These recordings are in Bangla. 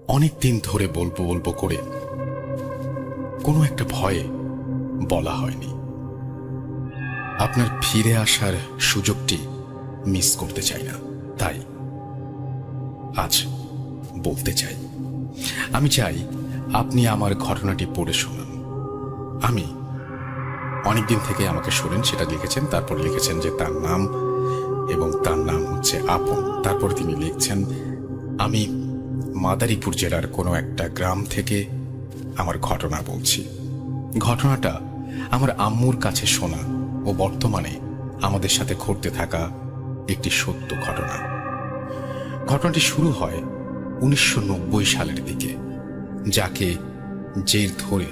অনেক দিন ধরে বলবো বলবো করে কোনো একটা ভয়ে বলা হয়নি। আপনার ফিরে আসার সুযোগটি মিস করতে চাই না, তাই আজ বলতে চাই। আমি চাই আপনি আমার ঘটনাটি পড়ে শোনান। আমি অনেকদিন থেকে আমাকে শোনেন সেটা লিখেছেন, তারপর লিখেছেন যে তার নাম এবং তার নাম হচ্ছে আপন। তারপর তিনি লিখছেন আমি মাদারীপুর জেলার কোনো একটা গ্রাম থেকে আমার ঘটনা বলছি। ঘটনাটা আমার আম্মুর কাছে শোনা ও বর্তমানে আমাদের সাথে ঘটতে থাকা একটি সত্য ঘটনা। ঘটনাটি শুরু হয় 1990 সালের দিকে, যাকে জের ধরে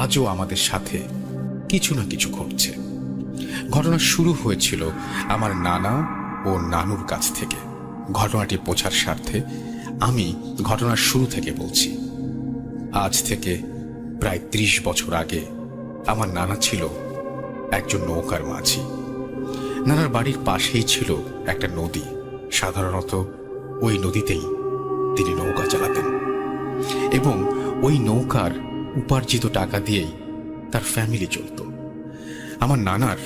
আজও আমাদের সাথে কিছু না কিছু ঘটছে। ঘটনা শুরু হয়েছিল আমার নানা ও নানুর কাছ থেকে। ঘটনাটি বোঝার স্বার্থে আমি ঘটনার শুরু থেকে বলছি। আজ থেকে প্রায় 30 বছর আগে আমার নানা ছিল একজন নৌকার মাঝি। নানার বাড়ির পাশেই ছিল একটা নদী। সাধারণত ওই নদীতেই তিনি নৌকা চালাতেন এবং ওই নৌকার উপার্জিত টাকা দিয়েই তার ফ্যামিলি চলত। আমার নানার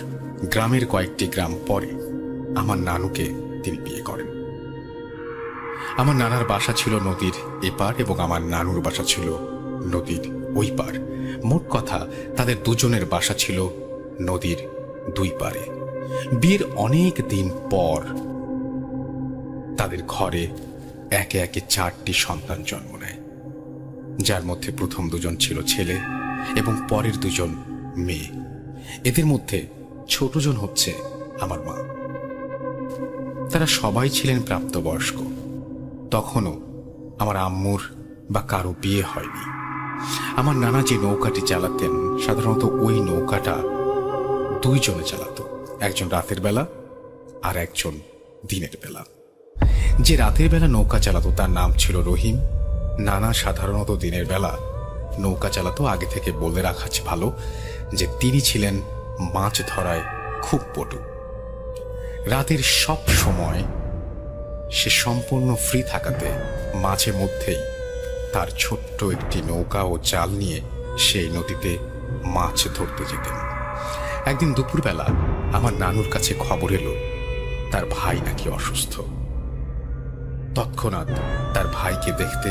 গ্রামের কয়েকটি গ্রাম পরে আমার নানুকে তিনি বিয়ে করেন। আমার নানার বাসা ছিল নদীর এপার এবং আমার নানুর বাসা ছিল নদীর ওই পার। মোট কথা তাদের দুজনের বাসা ছিল নদীর দুই পারে। বিয়ের অনেক দিন পর তাদের ঘরে একে একে 4টি সন্তান জন্ম নেয়, যার মধ্যে প্রথম দুজন ছিল ছেলে এবং পরের দুজন মেয়ে। এদের মধ্যে ছোটজন হচ্ছে আমার মা। তারা সবাই ছিলেন প্রাপ্তবয়স্ক। তখনও আমার আম্মুর বা কারো বিয়ে হয়নি। আমার নানা যে নৌকাটি চালাতেন, সাধারণত ওই নৌকাটা 2 জনে চালাতো, একজন রাতের বেলা আর একজন দিনের বেলা। যে রাতের বেলা নৌকা চালাতো তার নাম ছিল রহিম। নানা সাধারণত দিনের বেলা নৌকা চালাতো। আগে থেকে বলে রাখা ভালো যে তিনি ছিলেন মাছ ধরায় খুব পটু। রাতের সব সময় সে সম্পূর্ণ ফ্রি থাকাতে মাঝে মধ্যেই তার ছোট্ট একটি নৌকা ও জাল নিয়ে সেই নদীতে মাছ ধরতে যেতেন। একদিন দুপুরবেলা আমার নানুর কাছে খবর এলো তার ভাই নাকি অসুস্থ। তৎক্ষণাৎ তার ভাইকে দেখতে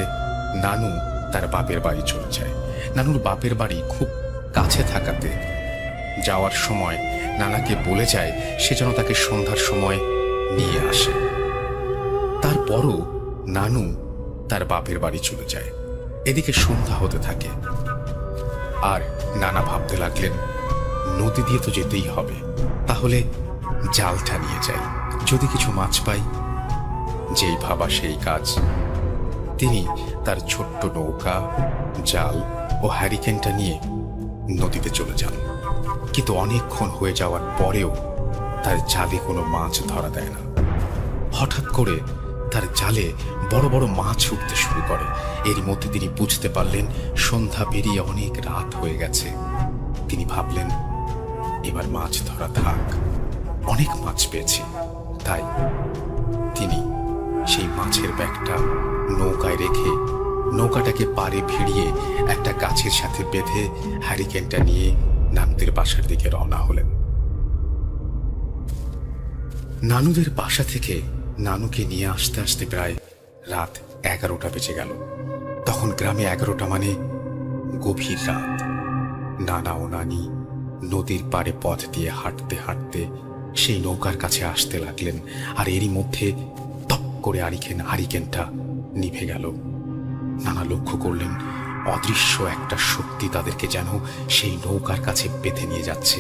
নানু তার বাপের বাড়ি চলে যায়। নানুর বাপের বাড়ি খুব কাছে থাকাতে যাওয়ার সময় নানাকে বলে যায় সে যেন তাকে সন্ধ্যার সময় নিয়ে আসে। তারপরও নানু তার বাপের বাড়ি চলে যায়। এদিকে সন্ধ্যা হতে থাকে আর নানা ভাবতে লাগলেন নদী দিয়ে তো যেতেই হবে, তাহলে জালটা নিয়ে যাই, যদি কিছু মাছ পাই। যেই ভাবা সেই কাজ। তিনি তার ছোট্ট নৌকা, জাল ও হ্যারিকেনটা নিয়ে নদীতে চলে যান। কিন্তু অনেকক্ষণ হয়ে যাওয়ার পরেও তার জালে কোনো মাছ ধরা দেয় না। হঠাৎ করে তার জালে বড় বড় মাছ উঠতে শুরু করে। এর মধ্যে তিনি বুঝতে পারলেন সন্ধ্যা পেরিয়ে অনেক রাত হয়ে গেছে। তিনি ভাবলেন এবার মাছ ধরা থাক, অনেক মাছ পেয়েছি। তাই তিনি সেই মাছের ব্যাগটা নৌকায় রেখে নৌকাটাকে পাড়ে ভিড়িয়ে একটা গাছের সাথে বেঁধে হ্যারিকেনটা নিয়ে নানুদের বাসার দিকে রওনা হলেন। নানুদের বাসা থেকে নানুকে নিয়ে আসতে আসতে প্রায় রাত 11টা বেজে গেল। তখন গ্রামে 11টা মানে গভীর রাত। নানা ও নানি নদীর পাড়ে পথ দিয়ে হাঁটতে হাঁটতে সেই নৌকার কাছে আসতে লাগলেন। আর এরই মধ্যে টপ করে হারিকেনটা নিভে গেল। নানা লক্ষ্য করলেন অদৃশ্য একটা শক্তি তাদেরকে যেন সেই নৌকার কাছে বেঁধে নিয়ে যাচ্ছে।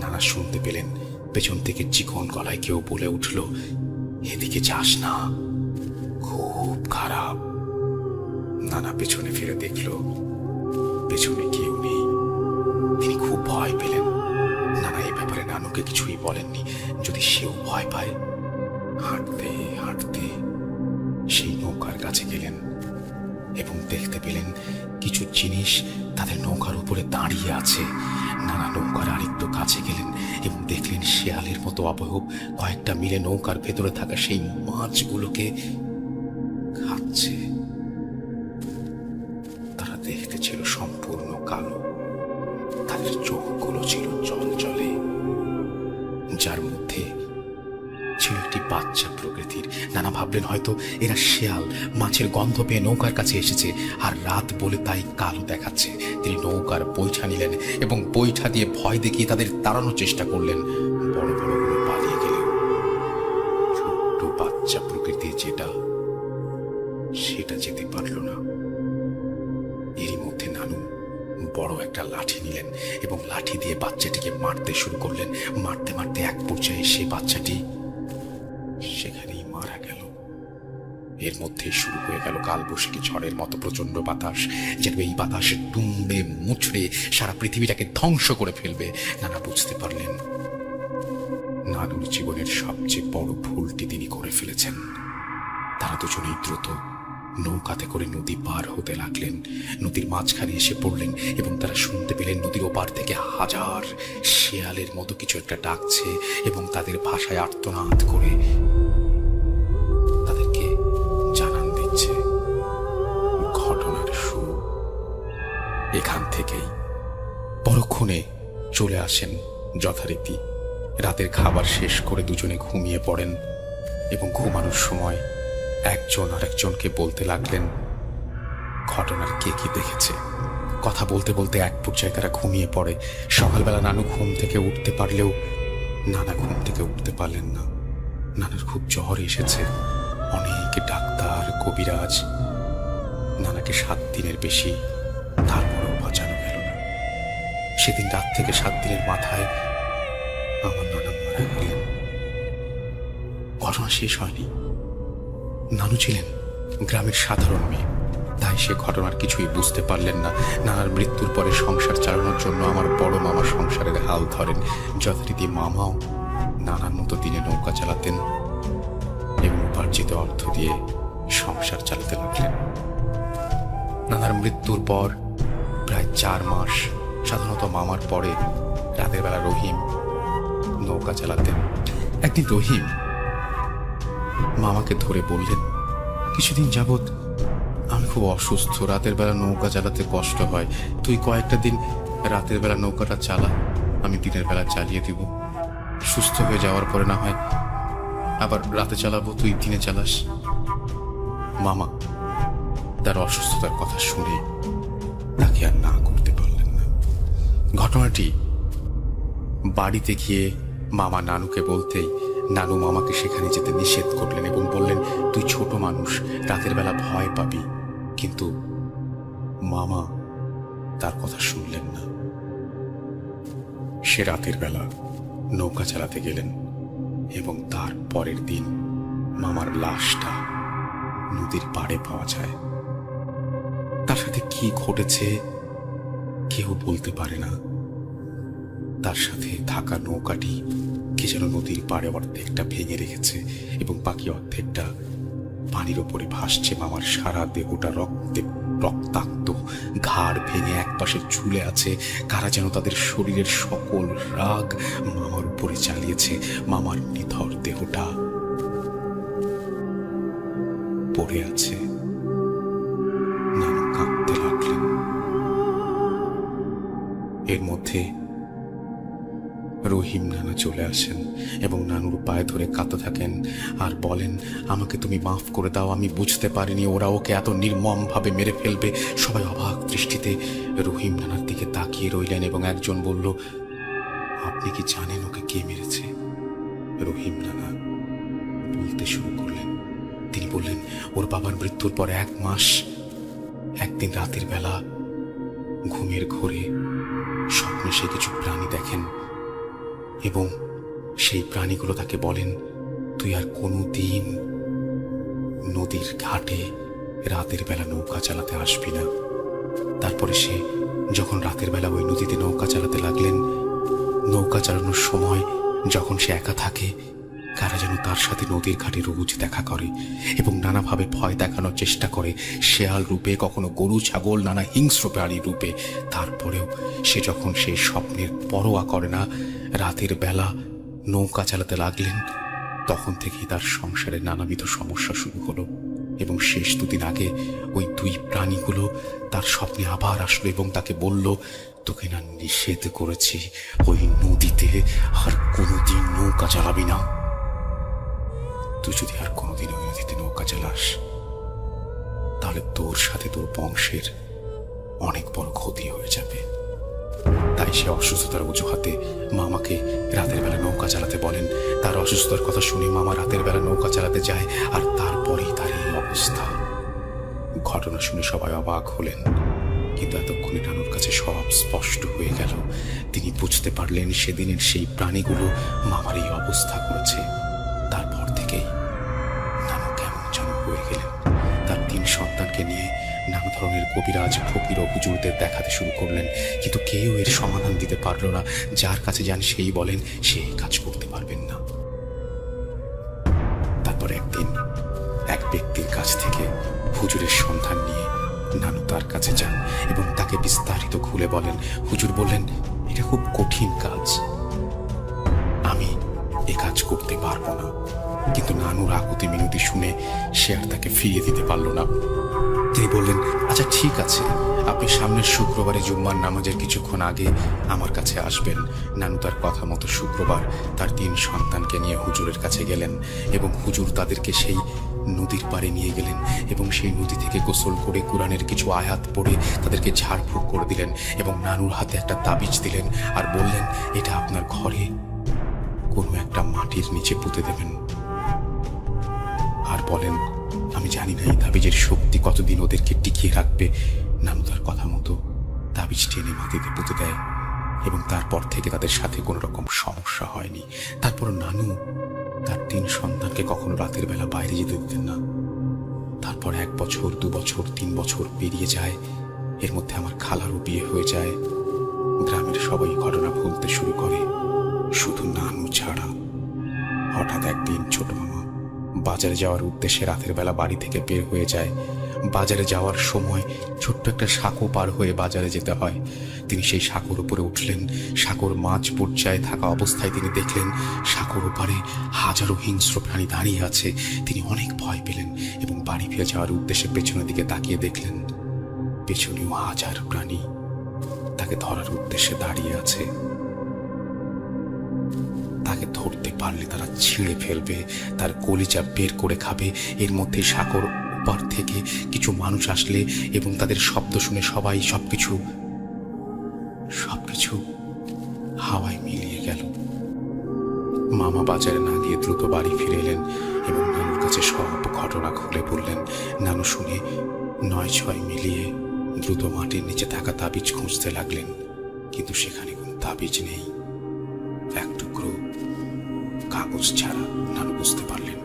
নানা শুনতে পেলেন পেছন থেকে চিকন গলায় কেউ বলে উঠল, এদিকে যাস না, খুব খারাপ। নানা পেছনে ফিরে দেখল পেছনে কেউ নেই। তিনি খুব ভয় পেলেন। নানা এই ব্যাপারে নানুকে কিছুই বলেননি, যদি সেও ভয় পায়। হাঁটতে হাঁটতে সেই নৌকার কাছে গেলেন এবং দেখতে পেলেন কিছু জিনিস তাদের নৌকার উপরে দাঁড়িয়ে আছে। নানা নৌকার আরেকটু কাছে গেলেন এবং দেখলেন শেয়ালের মতো অবয়ব কয়েকটা মিলে নৌকার ভেতরে থাকা সেই মাছগুলোকে খাচ্ছে। কালো, তাদের চোখগুলো ছিল জলজলে, যার মধ্যে ছিল একটি বাচ্চা প্রকৃতির। নানা ভাবলেন হয়তো এরা শেয়াল মাছের গন্ধ পেয়ে নৌকার কাছে এসেছে, আর রাত বলে তাই কালো দেখাচ্ছে। তিনি নৌকার বৈঠা নিলেন এবং বৈঠা দিয়ে ভয় দেখিয়ে তাদের তাড়ানোর চেষ্টা করলেন। বড় বড়গুলো পালিয়ে গেলেও ছোট্ট বাচ্চা প্রকৃতি সেটা যেতে পারল না। এরই মধ্যে নানু বড় একটা লাঠি নিলেন এবং লাঠি দিয়ে বাচ্চাটিকে মারতে শুরু করলেন। মারতে মারতে এক পর্যায়ে সে বাচ্চাটি সেখানেই মারা গেল। এর মধ্যে শুরু হয়ে গেল কালবৈশাখী ঝড়ের মতো প্রচন্ড বাতাস, যেন এই বাতাস দুমড়ে মুচড়ে সারা পৃথিবীটাকে ধ্বংস করে ফেলবে। নানা বুঝতে পারলেন নানুর জীবনের সবচেয়ে বড় ভুলটি তিনি করে ফেলেছেন। তারা দুজনেই দ্রুত নৌকাতে করে নদী পার হতে লাগলেন। নদীর মাঝখানে এসে পড়লেন এবং তারা শুনতে পেলেন নদীর ওপার থেকে হাজার শেয়ালের মতো কিছু একটা ডাকছে এবং তাদের ভাষায় আর্তনাদ করে তাদেরকে জানান দিচ্ছে ঘটনার শুরু। এখান থেকেই পরক্ষণে চলে আসেন যথারীতি। রাতের খাবার শেষ করে দুজনে ঘুমিয়ে পড়েন এবং ঘুমানোর সময় একজন আরেকজনকে বলতে লাগলেন ঘটনার কে কি দেখেছে। কথা বলতে বলতে এক পর্যায়ে তারা ঘুমিয়ে পড়ে। সকালবেলা নানু ঘুম থেকে উঠতে পারলেও নানা ঘুম থেকে উঠতে পারলেন না। নানার খুব জ্বর এসেছে। অনেক ডাক্তার, কবিরাজ, নানাকে 7 দিনের বেশি, তারপরেও বাঁচানো গেল না। সেদিন রাত থেকে 7 দিনের মাথায় আমার নানা মারা গেলেন। ঘটনা শেষ হয়নি। নানু ছিলেন গ্রামের সাধারণ মেয়ে, তাই সে ঘটনার কিছুই বুঝতে পারলেন না। নানার মৃত্যুর পরে সংসার চালানোর জন্য আমার বড় মামা সংসারের হাল ধরেন। যথারীতি মামাও নানার মতো দিনে নৌকা চালাতেন এবং উপার্জিত অর্থ দিয়ে সংসার চালাতে লাগলেন। নানার মৃত্যুর পর প্রায় 4 মাস সাধারণত মামার পরে রাতের বেলা রহিম নৌকা চালাতেন। একদিন রহিম মামাকে ধরে বললেন, কিছুদিন যাবৎ আমি খুব অসুস্থ, রাতের বেলা নৌকা চালাতে কষ্ট হয়, তুই কয়েকটা দিন রাতের বেলা নৌকাটা চালা, আমি দিনের বেলা চালিয়ে দিব। সুস্থ হয়ে যাওয়ার পরে না হয় আবার রাতে চালাবো, তুই দিনে চালাস। মামা তার অসুস্থতার কথা শুনে তাকে আর না করতে পারলেন না। ঘটনাটি বাড়িতে গিয়ে মামা নানুকে বলতেই নানু মামাকে সেখানে যেতে নিষেধ করলেন এবং বললেন, তুই ছোট মানুষ, রাতের বেলা ভয় পাবি। কিন্তু মামা তার কথা শুনলেন না। সে রাতের বেলা নৌকা চালাতে গেলেন এবং তার পরের দিন মামার লাশটা নদীর পাড়ে পাওয়া যায়। তার সাথে কি ঘটেছে কেউ বলতে পারে না। তার সাথে থাকা নৌকাটি কে যেন নদীর পাড়ে অর্ধেকটা ভেঙে রেখেছে এবং বাকি অর্ধেকটা পানির ওপরে ভাসছে। মামার সারা দেহটা রক্তাক্ত, ঘাড় ভেঙে একপাশে ঝুলে আছে। কারা যেন তাদের শরীরের সকল রাগ মামার উপরে চালিয়েছে। মামার নিথর দেহটা পড়ে আছে। নানু কাঁদতে লাগলেন। এর মধ্যে রহিম নানা চলে আসেন এবং নানুর পায়ে ধরে কাঁদতে থাকেন আর বলেন, আমাকে তুমি মাফ করে দাও, আমি বুঝতে পারিনি ওরা ওকে এত নির্মম ভাবে মেরে ফেলবে। সবাই অবাক দৃষ্টিতে রহিম নানার দিকে তাকিয়ে রইলেন এবং একজন বলল, আপনি কি জানেন ওকে কে মেরেছে? রহিম নানা বলতে শুরু করলেন। তিনি বললেন, ওর বাবার মৃত্যুর পর 1 মাস একদিন রাতের বেলা ঘুমের ঘোরে স্বপ্নে সে কিছু প্রাণী দেখেন এবং সেই প্রাণীগুলো তাকে বলেন, তুই আর কোনো দিন নদীর ঘাটে রাতের বেলা নৌকা চালাতে আসবি না। তারপরে সে যখন রাতের বেলা ওই নদীতে নৌকা চালাতে লাগলেন, নৌকা চালানোর সময় যখন সে একা থাকে, কারা যেন তার সাথে নদীর ঘাটে রোজ দেখা করে এবং নানাভাবে ভয় দেখানোর চেষ্টা করে, শেয়াল রূপে, কখনো গরু ছাগল, নানা হিংস্র প্রাণী রূপে। তারপরেও সে যখন সেই স্বপ্নের পরোয়া করে না, রাতের বেলা নৌকা চালাতে লাগলেন, তখন থেকেই তার সংসারে নানাবিধ সমস্যা শুরু হলো। এবং শেষ দুদিন আগে ওই দুই প্রাণীগুলো তার স্বপ্নে আবার আসলো এবং তাকে বলল, তোকে না নিষেধ করেছি ওই নদীতে আর কোনোদিন নৌকা চালাবি না। তুই যদি আর কোনোদিন ওই নদীতে নৌকা চালাস তাহলে তোর সাথে তোর বংশের অনেক বড় ক্ষতি হয়ে যাবে। তাই সে অসুস্থতার অজুহাতে মামাকে রাতের বেলা নৌকা চালাতে বলেন। তার অসুস্থতার কথা শুনে মামা রাতের বেলা নৌকা চালাতে যায়, আর তারপরেই তার এই অবস্থা। ঘটনা শুনে সবাই অবাক হলেন, কিন্তু এতক্ষণে নানুর কাছে সব স্পষ্ট হয়ে গেল। তিনি বুঝতে পারলেন সেদিনের সেই প্রাণীগুলো মামার এই অবস্থা করেছে। তারপর থেকেই নানু কেমন যেন হয়ে গেলেন। তার 3 সন্তানকে নিয়ে নানা ধরনের কবিরাজ, ফকির ও হুজুরদের দেখাতে শুরু করলেন, কিন্তু কেউ এর সমাধান দিতে পারল না। যার কাছে যান সেই বলেন সে এই কাজ করতে পারবেন না। তারপর একদিন এক ব্যক্তির কাছ থেকে হুজুরের সন্ধান নিয়ে নানু তার কাছে যান এবং তাকে বিস্তারিত খুলে বলেন। হুজুর বললেন, এটা খুব কঠিন কাজ, আমি এ কাজ করতে পারবো না। কিন্তু নানুর আকুতি মিনতি শুনে সে আর তাকে ফিরিয়ে দিতে পারল না। তিনি বললেন, আচ্ছা ঠিক আছে, আপনি সামনের শুক্রবারে জুম্মার নামাজের কিছুক্ষণ আগে আমার কাছে আসবেন। নানু তার কথা মতো শুক্রবার তার 3 সন্তানকে নিয়ে হুজুরের কাছে গেলেন এবং হুজুর তাদেরকে সেই নদীর পাড়ে নিয়ে গেলেন এবং সেই নদী থেকে গোসল করে কোরআনের কিছু আয়াত পড়ে তাদেরকে ঝাড়ফুঁক করে দিলেন এবং নানুর হাতে একটা তাবিজ দিলেন আর বললেন, এটা আপনার ঘরে কোনো একটা মাটির নিচে পুঁতে দেবেন। আর বলেন, আমি জানি না এই তাবিজের শক্তি কতদিন ওদেরকে টিকিয়ে রাখবে। নানু তার কথা মতো তাবিজ টেনে মাটিতে পুঁতে দেয় এবং তারপর থেকে তাদের সাথে কোনো রকম সমস্যা হয়নি। তারপর নানু তার 3 সন্তানকে কখনো রাতের বেলা বাইরে যেতে দিতেন না। তারপর 1 বছর, 2 বছর, 3 বছর পেরিয়ে যায়। এর মধ্যে আমার খালারও বিয়ে হয়ে যায়। গ্রামের সবাই ঘটনা ভুলতে শুরু করে, শুধু নানু ছাড়া। হঠাৎ একদিন ছোট মামা বাজারে যাওয়ার উদ্দেশ্যে রাতের বেলা বাড়ি থেকে বের হয়ে যায়। বাজারে যাওয়ার সময় ছোট্ট একটা সাঁকো পার হয়ে বাজারে যেতে হয়। তিনি সেই সাঁকোর উপরে উঠলেন। সাঁকোর মাঝ পর্যায়ে থাকা অবস্থায় তিনি দেখলেন সাঁকোর ওপারে হাজারো হিংস্র প্রাণী দাঁড়িয়ে আছে। তিনি অনেক ভয় পেলেন এবং বাড়ি ফিরে যাওয়ার উদ্দেশ্যে পেছনের দিকে তাকিয়ে দেখলেন পেছনেও হাজার প্রাণী তাকে ধরার উদ্দেশ্যে দাঁড়িয়ে আছে। তাকে ধরতে পারলে তারা ছিঁড়ে ফেলবে, তার কলিজা বের করে খাবে। এর মধ্যে সাঁকোর পার থেকে কিছু মানুষ আসলে এবং তাদের শব্দ শুনে সবাই সবকিছু হাওয়ায় মিলিয়ে গেল। মামা বাজারে না গিয়ে দ্রুত বাড়ি ফিরে এলেন এবং নানুর কাছে সব ঘটনা খুলে বললেন। নানু শুনে 9-6 মিলিয়ে দ্রুত মাটির নিচে থাকা তাবিজ খুঁজতে লাগলেন, কিন্তু সেখানে কোনো তাবিজ নেই। এক টুকরো কাগজ ছাড়া। নানু বুঝতে পারলেন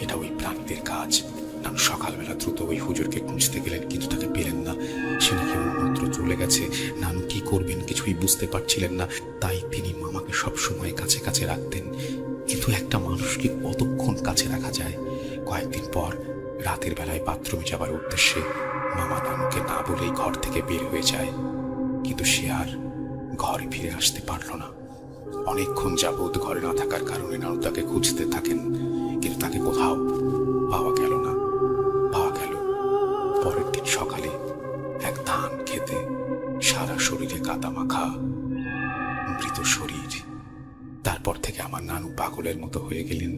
এটা ওই প্রাণীদের কাজ। নানু সকালবেলা দ্রুত ওই হুজুরকে খুঁজতে গেলেন, কিন্তু তাকে পেলেন না। সে নাকি অন্যত্র চলে গেছে। নানু কি করবেন কিছুই বুঝতে পারছিলেন না। তাই তিনি মামাকে সবসময় কাছে কাছে রাখতেন। কিন্তু একটা মানুষকে কতক্ষণ কাছে রাখা যায়? কয়েকদিন পর রাতের বেলায় বাথরুমে যাবার উদ্দেশ্যে মামা নানুকে না বলেই ঘর থেকে বের হয়ে যায়, কিন্তু সে আর ঘরে ফিরে আসতে পারল না। অনেকক্ষণ যাবৎ ঘরে না থাকার কারণে নানু তাকে খুঁজতে থাকেন, কিন্তু তাকে কোথাও পাওয়া গেল না। পরের দিন সকালে এক ধান খেতে সারা শরীরে কাদা মাখা মৃত শরীর। তারপর থেকে আমার নানু পাগলের মতো হয়ে গেলেন।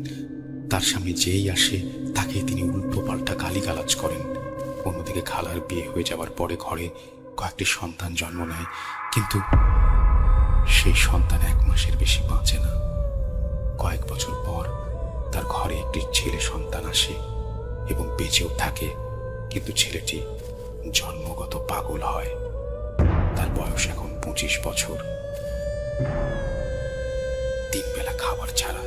তার সামনে যেই আসে তাকে তিনি উল্টো পাল্টা গালিগালাজ করেন। অন্যদিকে খালার বিয়ে হয়ে যাওয়ার পরে ঘরে কয়েকটি সন্তান জন্ম নেয়, কিন্তু সেই সন্তান 1 মাসের বেশি বাঁচে না। কয়েক বছর পর তার ঘরে একটি ছেলে সন্তান আসে এবং বেঁচেও থাকে, কিন্তু ছেলেটি জন্মগত পাগল হয়। তার বয়স এখন 25 বছর। 3 বেলা খাবার ছাড়া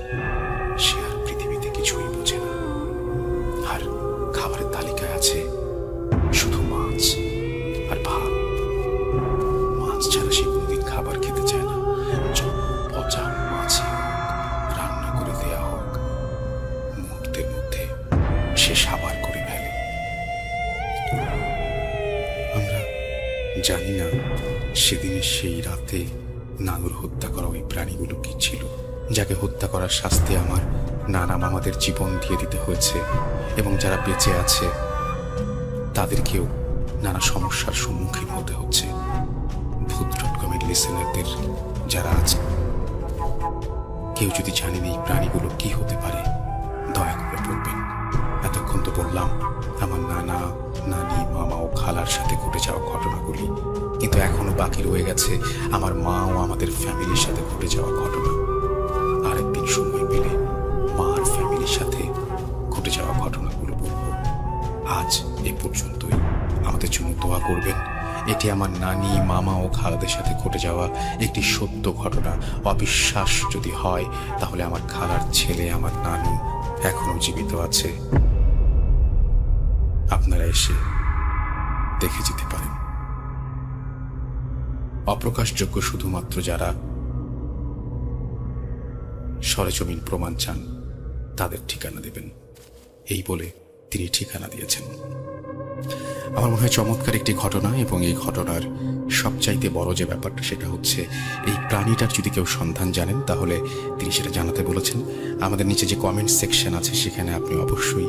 সে আর পৃথিবীতে কিছুই বোঝে না। আর খাবারের তালিকায় আছে শুধু মাছ আর ভাত। মাছ ছাড়া সে কোনোদিন খাবার খেতে চায় না। যত পচা মাছই হোক, রান্না করে দেয়া হোক, মুহূর্তের মধ্যে সে সাবার করে ফেলে। আমরা জানি না সেদিনের সেই রাতে নানুর হত্যা করা ওই প্রাণীগুলো কি ছিল। যাকে হত্যা করার শাস্তি আমার নানা মামাদের জীবন দিয়ে দিতে হয়েছে, এবং যারা বেঁচে আছে তাদেরকেও নানা সমস্যার সম্মুখীন হতে হচ্ছে। ভূত.com-এর লিসেনারদের যারা আছে, কেউ যদি জানেন এই প্রাণীগুলো কি হতে পারে, দয়া করে বলবেন। এতক্ষণ তো বললাম আমার নানা, নানি, মামা ও খালার সাথে ঘটে যাওয়া ঘটনাগুলি, কিন্তু এখনো বাকি রয়ে গেছে আমার মা ও আমাদের ফ্যামিলির সাথে ঘটে যাওয়া ঘটনা। আরেকদিন সময় পেলে মা আর ফ্যামিলির সাথে ঘটে যাওয়া ঘটনাগুলো বলবো। আজ এ পর্যন্তই। আমাদের জন্য দোয়া করবেন। এটি আমার নানি, মামা ও খালাদের সাথে ঘটে যাওয়া একটি সত্য ঘটনা। অবিশ্বাস যদি হয় তাহলে আমার খালার ছেলে, আমার নানু এখনো জীবিত আছে। আপনারা এসে দেখে যেতে পারেন। অপ্রকাশযোগ্য শুধুমাত্র যারা সরেজমিন প্রমাণ চান তাদের ঠিকানা দেবেন, এই বলে তিনি ঠিকানা দিয়েছেন। আমার মনে হয় চমৎকার একটি ঘটনা, এবং এই ঘটনার সবচাইতে বড় যে ব্যাপারটা সেটা হচ্ছে এই প্রাণীটার যদি কেউ সন্ধান জানেন তাহলে তিনি সেটা জানাতে বলেছেন। আমাদের নিচে যে কমেন্ট সেকশন আছে সেখানে আপনি অবশ্যই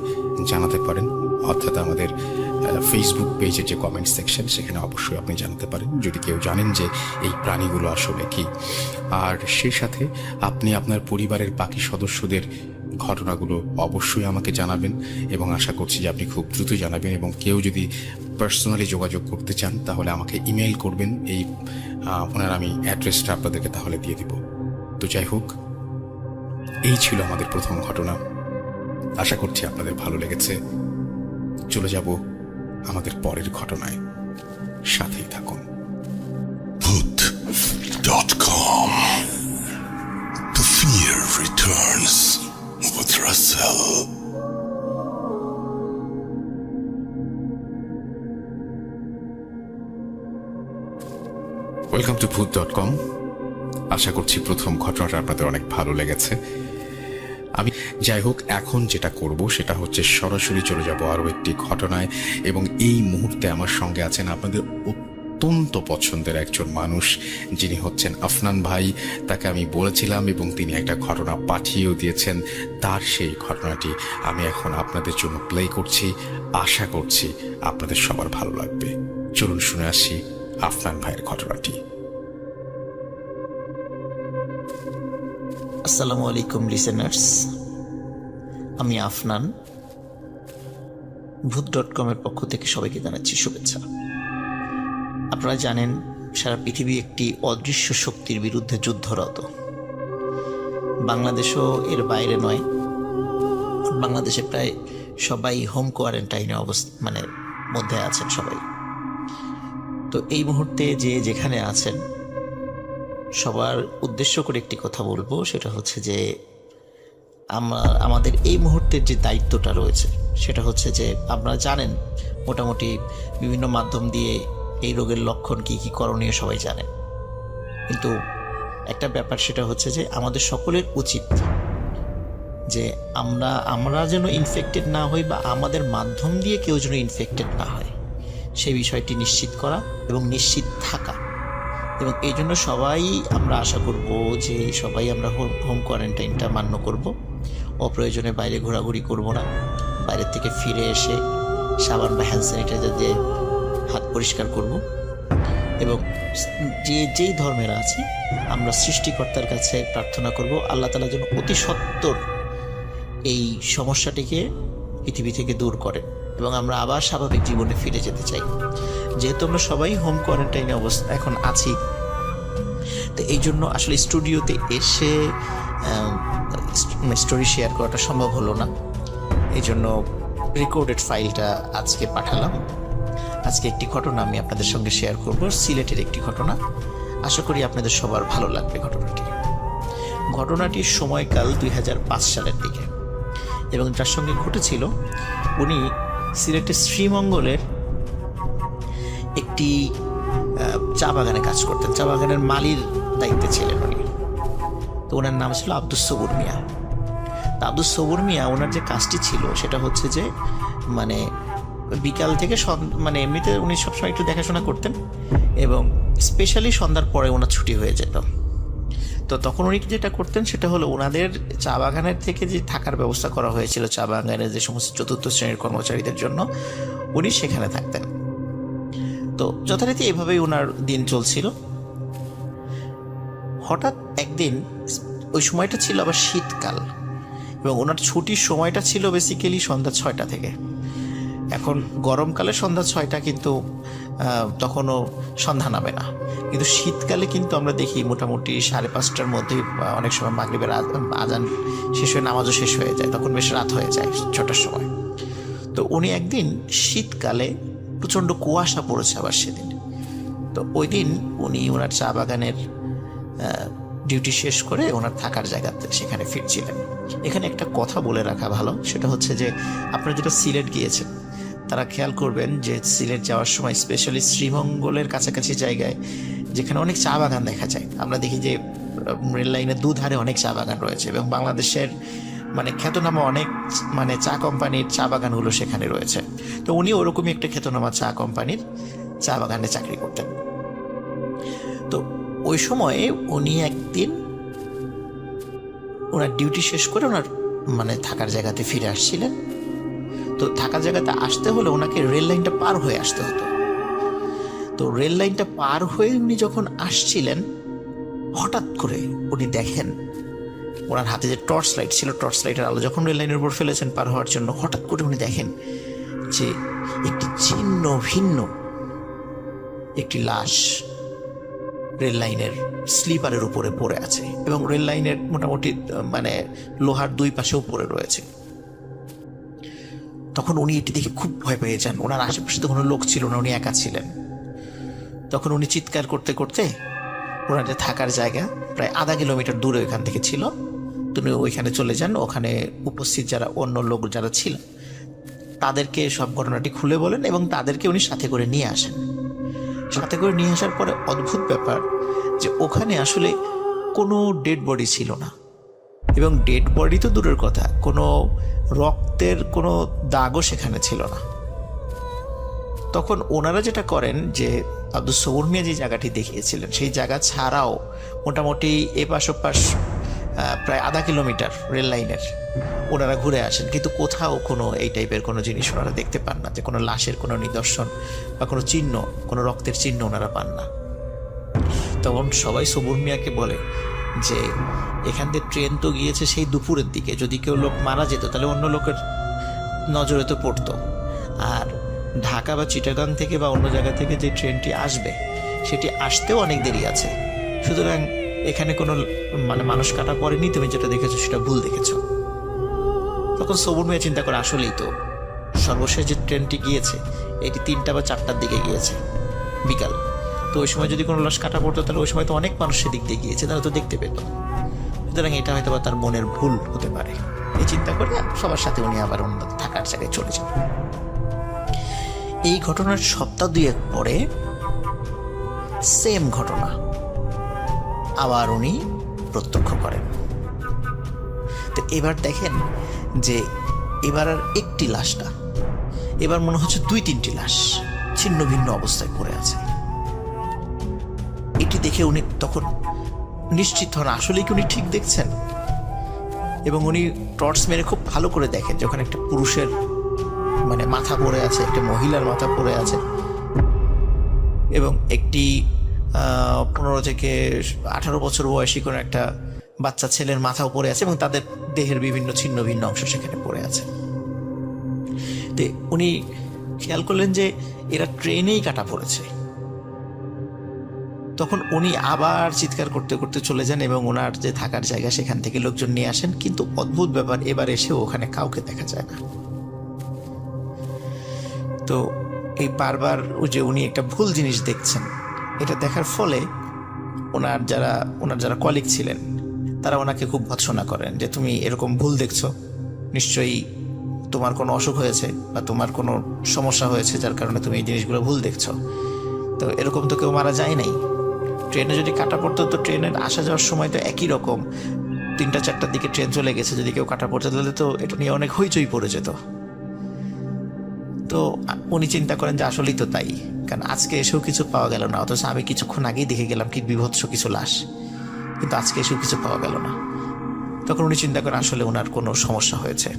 জানাতে পারেন, অর্থাৎ আমাদের ফেসবুক পেজের যে কমেন্ট সেকশন সেখানে অবশ্যই আপনি জানাতে পারেন যদি কেউ জানেন যে এই প্রাণীগুলো আসলে কি। আর সেই সাথে আপনি আপনার পরিবারের বাকি সদস্যদের ঘটনাগুলো অবশ্যই আমাকে জানাবেন, এবং আশা করছি যে আপনি খুব দ্রুত জানাবেন। এবং কেউ যদি পার্সোনালি যোগাযোগ করতে চান তাহলে আমাকে ইমেল করবেন, এই ওনার আমি অ্যাড্রেসটা আপনাদেরকে তাহলে দিয়ে দিব। তো যাই হোক, এই ছিল আমাদের প্রথম ঘটনা। আশা করছি আপনাদের ভালো লেগেছে। চলে যাব আমাদের পরের ঘটনায়, সাথেই থাকুন। Voot.com. The fear returns with Russell. Welcome to ভূত.com। আশা করছি প্রথম ঘটনাটা আপনাদের অনেক ভালো লেগেছে। আমি যাই হোক, এখন যেটা করব সেটা হচ্ছে সরাসরি চলে যাব আরও একটি ঘটনায়, এবং এই মুহূর্তে আমার সঙ্গে আছেন আপনাদের অত্যন্ত পছন্দের একজন মানুষ, যিনি হচ্ছেন আফনান ভাই। তাকে আমি বলেছিলাম এবং তিনি একটা ঘটনা পাঠিয়েও দিয়েছেন। তার সেই ঘটনাটি আমি এখন আপনাদের জন্য প্লে করছি। আশা করছি আপনাদের সবার ভালো লাগবে। চলুন শুনে আসি আফনান ভাইয়ের ঘটনাটি। আসসালামু আলাইকুম লিসেনার্স, আমি আফনান। ভূত.com-এর পক্ষ থেকে সবাইকে জানাচ্ছি শুভেচ্ছা। আপনারা জানেন সারা পৃথিবী একটি অদৃশ্য শক্তির বিরুদ্ধে যুদ্ধরত। বাংলাদেশও এর বাইরে নয়। বাংলাদেশে প্রায় সবাই হোম কোয়ারেন্টাইনে মধ্যে আছেন সবাই। তো এই মুহূর্তে যে যেখানে আছেন সবার উদ্দেশ্য করে একটি কথা বলবো, সেটা হচ্ছে যে আমাদের এই মুহূর্তের যে দায়িত্বটা রয়েছে সেটা হচ্ছে যে আপনারা জানেন মোটামুটি বিভিন্ন মাধ্যম দিয়ে এই রোগের লক্ষণ কী কী করণীয় সবাই জানেন, কিন্তু একটা ব্যাপার সেটা হচ্ছে যে আমাদের সকলের উচিত যে আমরা যেন ইনফেক্টেড না হই, বা আমাদের মাধ্যম দিয়ে কেউ যেন ইনফেক্টেড না হয় সেই বিষয়টি নিশ্চিত করা এবং নিশ্চিত থাকা। এবং এই জন্য সবাই আমরা আশা করব যে সবাই আমরা হোম কোয়ারেন্টাইনটা মান্য করব। অপ্রয়োজনে বাইরে ঘোরাঘুরি করব না। বাইরের থেকে ফিরে এসে সাবান বা হ্যান্ড স্যানিটাইজার দিয়ে হাত পরিষ্কার করব। এবং যেই ধর্মের আছে আমরা সৃষ্টিকর্তার কাছে প্রার্থনা করব আল্লাহ তাআলা যেন অতি সত্বর এই সমস্যাটিকে পৃথিবী থেকে দূর করেন এবং আমরা আবার স্বাভাবিক জীবনে ফিরে যেতে চাই। যেহেতু আমরা সবাই হোম কোয়ারেন্টাইনে এখন আছি, তো এই জন্য আসলে স্টুডিওতে এসে স্টোরি শেয়ার করাটা সম্ভব হলো না। এই জন্য রেকর্ডেড ফাইলটা আজকে পাঠালাম। আজকে একটি ঘটনা আমি আপনাদের সঙ্গে শেয়ার করব, সিলেটের একটি ঘটনা। আশা করি আপনাদের সবার ভালো লাগবে ঘটনাটির সময়কাল 2005 সালের দিকে, এবং যার সঙ্গে ঘটেছিল উনি সিলেটের শ্রীমঙ্গলের একটি চা বাগানে কাজ করতেন। চা বাগানের মালির দায়িত্বে ছিলেন উনি। তো ওনার নাম ছিল আব্দুস সবুর মিয়া। তা আব্দুস সবুর মিয়া ওনার যে কাজটি ছিল সেটা হচ্ছে যে বিকাল থেকে এমনিতে উনি সবসময় একটু দেখাশোনা করতেন, এবং স্পেশালি সন্ধ্যার পরে ওনার ছুটি হয়ে যেত। তো তখন উনি যেটা করতেন সেটা হলো ওনাদের চা বাগানের থেকে যে থাকার ব্যবস্থা করা হয়েছিল চা বাগানের যে সমস্ত চতুর্থ শ্রেণীর কর্মচারীদের জন্য, উনি সেখানে থাকতেন। তো যথারীতি এভাবেই ওনার দিন চলছিল। হঠাৎ একদিন, ওই সময়টা ছিল আবার শীতকাল, এবং ওনার ছুটির সময়টা ছিল বেসিক্যালি সন্ধ্যা 6টা থেকে। এখন গরমকালে সন্ধ্যা 6টা কিন্তু তখনও সন্ধ্যা নামে না, কিন্তু শীতকালে কিন্তু আমরা দেখি মোটামুটি 5:30টার মধ্যে অনেক সময় মাগরিবের আজান শেষ হয়ে নামাজও শেষ হয়ে যায়, তখন বেশ রাত হয়ে যায় 6টার সময়। তো উনি একদিন শীতকালে, প্রচণ্ড কুয়াশা পড়েছে আবার সেদিন, তো ওই দিন উনি ওনার চা বাগানের ডিউটি শেষ করে ওনার থাকার জায়গাতে সেখানে ফিরছিলেন। এখানে একটা কথা বলে রাখা ভালো, সেটা হচ্ছে যে আপনারা যেটা সিলেট গিয়েছেন তারা খেয়াল করবেন যে সিলেট যাওয়ার সময় স্পেশালি শ্রীমঙ্গলের কাছাকাছি জায়গায় যেখানে অনেক চা বাগান দেখা যায়, আমরা দেখি যে রেল লাইনের দুধারে অনেক চা বাগান রয়েছে, এবং বাংলাদেশের খ্যাতনামা অনেক চা কোম্পানির চা বাগানগুলো সেখানে রয়েছে। তো উনি ওরকমই একটা খ্যাতনামা চা কোম্পানির চা বাগানে চাকরি করতেন। তো ওই সময়ে উনি একদিন ওনার ডিউটি শেষ করে ওনার থাকার জায়গাতে ফিরে আসছিলেন। তো থাকার জায়গাতে আসতে হলে ওনাকে রেল লাইনটা পার হয়ে আসতে হতো। তো রেল লাইনটা পার হয়ে উনি যখন আসছিলেন, হঠাৎ করে উনি দেখেন ওনার হাতে যে টর্চ লাইট ছিল, টর্চ লাইটের আলো যখন রেল লাইনের উপর ফেলেছেন পার হওয়ার জন্য, হঠাৎ করে উনি দেখেন যে একটি ছিন্ন ভিন্ন একটি লাশ রেল লাইনের স্লিপারের উপরে পড়ে আছে, এবং রেল লাইনের মোটামুটি লোহার দুই পাশেও পড়ে রয়েছে। তখন উনি এটি দেখে খুব ভয় পেয়ে যান। ওনার আশেপাশে তো কোনো লোক ছিল না, উনি একা ছিলেন। তখন উনি চিৎকার করতে করতে ওনার যে থাকার জায়গা প্রায় আধা কিলোমিটার দূরে ওইখান থেকে ছিল, তিনি ওইখানে চলে যান। ওখানে উপস্থিত যারা অন্য লোক যারা ছিল তাদেরকে সব ঘটনাটি খুলে বলেন, এবং তাদেরকে উনি সাথে করে নিয়ে আসেন। সাথে করে নিয়ে আসার পরে অদ্ভুত ব্যাপার যে ওখানে আসলে কোনো ডেড বডি ছিল না, এবং ডেড বডি তো দূরের কথা, কোনো রক্তের কোনো দাগও সেখানে ছিল না। তখন ওনারা যেটা করেন যে আব্দুস সবুর মিয়া যে জায়গাটি দেখিয়েছিলেন সেই জায়গা ছাড়াও মোটামুটি এপাশ ওপাশ প্রায় আধা কিলোমিটার রেল লাইনের ওনারা ঘুরে আসেন, কিন্তু কোথাও কোনো এই টাইপের কোনো জিনিস ওনারা দেখতে পান না, যে কোনো লাশের কোনো নিদর্শন বা কোনো চিহ্ন, কোনো রক্তের চিহ্ন ওনারা পান না। তখন সবাই সবুর মিয়াকে বলে যে এখান থেকে ট্রেন তো গিয়েছে সেই দুপুরের দিকে, যদি কেউ লোক মারা যেত তাহলে অন্য লোকের নজরে তো পড়তো, আর ঢাকা বা চিটাগাং থেকে বা অন্য জায়গা থেকে যে ট্রেনটি আসবে সেটি আসতেও অনেক দেরি আছে, সুতরাং এখানে কোনো মানুষ কাটা পড়েনি, তুমি যেটা দেখেছো সেটা ভুল দেখেছো। তখন সবুর মিয়া চিন্তা করে আসলেই তো সর্বশেষ যে ট্রেনটি গিয়েছে এটি 3টা বা 4টার দিকে গিয়েছে বিকাল, তো ওই সময় যদি কোনো লাশ কাটা পড়তো তাহলে ওই সময় তো অনেক মানুষ সেদিক দিয়ে গিয়েছে, তারা তো দেখতে পেত, সুতরাং এটা হয়তো বা তার মনের ভুল হতে পারে। এই চিন্তা করে সবার সাথে উনি আবার অন্য থাকার জায়গায় চলে যান। এই ঘটনার সপ্তাহ 2 পরে সেম ঘটনা আবার উনি প্রত্যক্ষ করেন। তো এবার দেখেন যে এবার আর একটি লাশ না, এবার মনে হচ্ছে 2-3টি লাশ ছিন্ন ভিন্ন অবস্থায় পড়ে আছে। এটি দেখে উনি তখন নিশ্চিত হন আসলেই কি উনি ঠিক দেখছেন, এবং উনি টর্চ মেরে খুব ভালো করে দেখেন যে ওখানে একটা পুরুষের মাথা পড়ে আছে, একটা মহিলার মাথা পড়ে আছে, এবং একটি 15 থেকে 18 বছর বয়সী কোনো একটা বাচ্চা ছেলের মাথাও পড়ে আছে, এবং তাদের দেহের বিভিন্ন ছিন্ন ভিন্ন অংশ সেখানে পড়ে আছে। তো উনি খেয়াল করলেন যে এরা ট্রেনেই কাটা পড়েছে। তখন উনি আবার চিৎকার করতে করতে চলে যান এবং ওনার যে থাকার জায়গা সেখান থেকে লোকজন নিয়ে আসেন, কিন্তু অদ্ভুত ব্যাপার, এবার এসেও ওখানে কাউকে দেখা যায় না। তো এই বারবার যে উনি একটা ভুল জিনিস দেখছেন, এটা দেখার ফলে ওনার যারা কলিগ ছিলেন তারা ওনাকে খুব ভৎসনা করেন যে তুমি এরকম ভুল দেখছো, নিশ্চয়ই তোমার কোনো অসুখ হয়েছে বা তোমার কোনো সমস্যা হয়েছে যার কারণে তুমি এই জিনিসগুলো ভুল দেখছো। তো এরকম তো কেউ মারা যায় নাই, ট্রেনে যদি কাটা পড়তো তো ট্রেনের আসা যাওয়ার সময় তো একই রকম, 3টা-4টার দিকে ট্রেন চলে গেছে, যদি কেউ কাটা পড়তো তাহলে তো এটা নিয়ে অনেক হইচই পড়ে যেত। তো উনি চিন্তা করেন যে আসলেই তো তাই, কারণ আজকে এসেও কিছু পাওয়া গেল না, অথচ আমি কিছুক্ষণ আগেই দেখে গেলাম কি বিভৎস কিছু লাশ। কিন্তু আজকে এসব কিছু পাওয়া গেল না। তখন উনি চিন্তা করেন আসলে ওনার কোনো সমস্যা হয়েছে,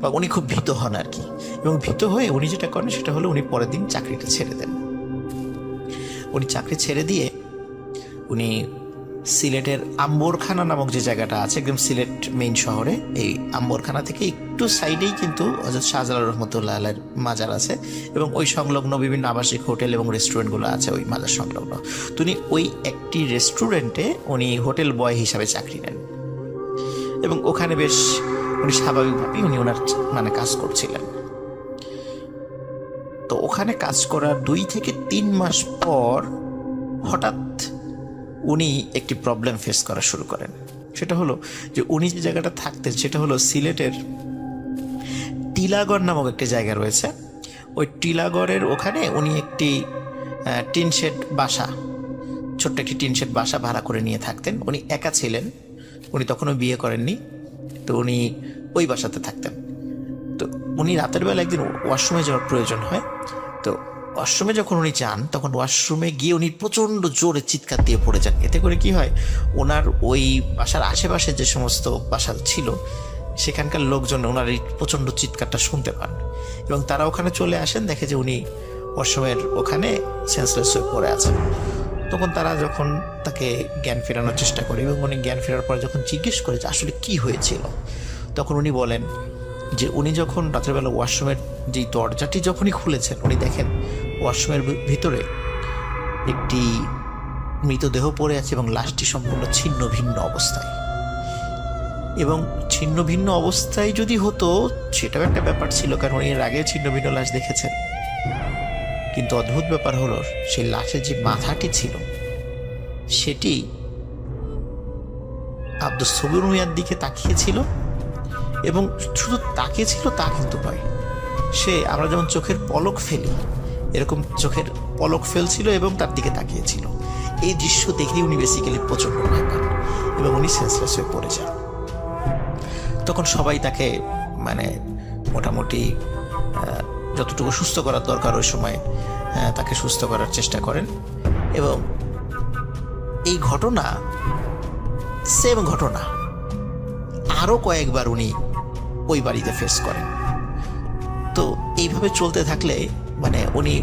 বা উনি খুব ভীত হন আর কি। এবং ভীত হয়ে উনি যেটা করেন সেটা হলো উনি পরের দিন চাকরিটা ছেড়ে দেন। উনি চাকরি ছেড়ে দিয়ে উনি সিলেটের আম্বরখানা নামক যে জায়গাটা আছে একদম সিলেট মেইন শহরে, এই আম্বরখানা থেকে একটু সাইডেই কিন্তু হযরত শাহজালাল রহমতুল্লাহ আলাইহির মাজার আছে, এবং ওই সংলগ্ন বিভিন্ন আবাসিক হোটেল এবং রেস্টুরেন্টগুলো আছে ওই মাজার সংলগ্ন। তো উনি ওই একটি রেস্টুরেন্টে উনি হোটেল বয় হিসাবে চাকরি নেন, এবং ওখানে বেশ উনি স্বাভাবিকভাবেই উনি ওনার মানে কাজ করছিলেন। তো ওখানে কাজ করার 2 থেকে 3 মাস পর হঠাৎ উনি একটি প্রবলেম ফেস করা শুরু করেন। সেটা হলো যে উনি যে জায়গাটা থাকতেন সেটা হলো সিলেটের টিলাগড় নামক একটি জায়গা রয়েছে। ওই টিলাগড়ের ওখানে উনি একটি টিন শেড বাসা, ছোট্ট একটি টিন শেড বাসা ভাড়া করে নিয়ে থাকতেন। উনি একা ছিলেন, উনি তখনও বিয়ে করেননি। তো উনি ওই বাসাতে থাকতেন। তো উনি রাতের বেলা একদিন ওয়াশরুমে যাওয়ার প্রয়োজন হয়। তো ওয়াশরুমে যখন উনি যান তখন ওয়াশরুমে গিয়ে উনি প্রচণ্ড জোরে চিৎকার দিয়ে পড়ে যান। এতে করে কি হয়, ওনার ওই বাসার আশেপাশে যে সমস্ত বাসা ছিল সেখানকার লোকজন ওনার এই প্রচণ্ড চিৎকারটা শুনতে পান, এবং তারা ওখানে চলে আসেন, দেখে যে উনি ওয়াশরুমের ওখানে সেন্সলেস হয়ে পড়ে আছেন। তখন তারা যখন তাকে জ্ঞান ফেরানোর চেষ্টা করে এবং উনি জ্ঞান ফেরার পর যখন জিজ্ঞেস করে যে আসলে কি হয়েছিল, তখন উনি বলেন যে উনি যখন রাত্রেবেলা ওয়াশরুমের যেই দরজাটি যখনই খুলেছেন উনি দেখেন ওয়াশরুমের ভিতরে একটি মৃতদেহ পড়ে আছে এবং লাশটি সম্পূর্ণ ছিন্ন ভিন্ন অবস্থায়। এবং ছিন্ন ভিন্ন অবস্থায় যদি হতো সেটাও একটা ব্যাপার ছিল, কারণ উনি এর আগে ছিন্ন ভিন্ন লাশ দেখেছেন। কিন্তু অদ্ভুত ব্যাপার হলো সেই লাশের যে মাথাটি ছিল সেটি আব্দুস সবুর মিয়ার দিকে তাকিয়েছিল, এবং শুধু তাকিয়েছিল তা কিন্তু নয়, সে আমরা যেমন চোখের পলক ফেলি এরকম চোখের পলক ফেলছিল এবং তার দিকে তাকিয়েছিল। এই দৃশ্য দেখেই উনি বেসিক্যালি প্রচণ্ড ভয় পান এবং উনি সেন্সলেস হয়ে পড়ে যান। তখন সবাই তাকে মানে মোটামুটি যতটুকু সুস্থ করার দরকার ওই সময় তাকে সুস্থ করার চেষ্টা করেন। এবং এই ঘটনা সেম ঘটনা আরও কয়েকবার উনি ওই বাড়িতে ফেস করেন। তো এইভাবে চলতে থাকলে মানে উনি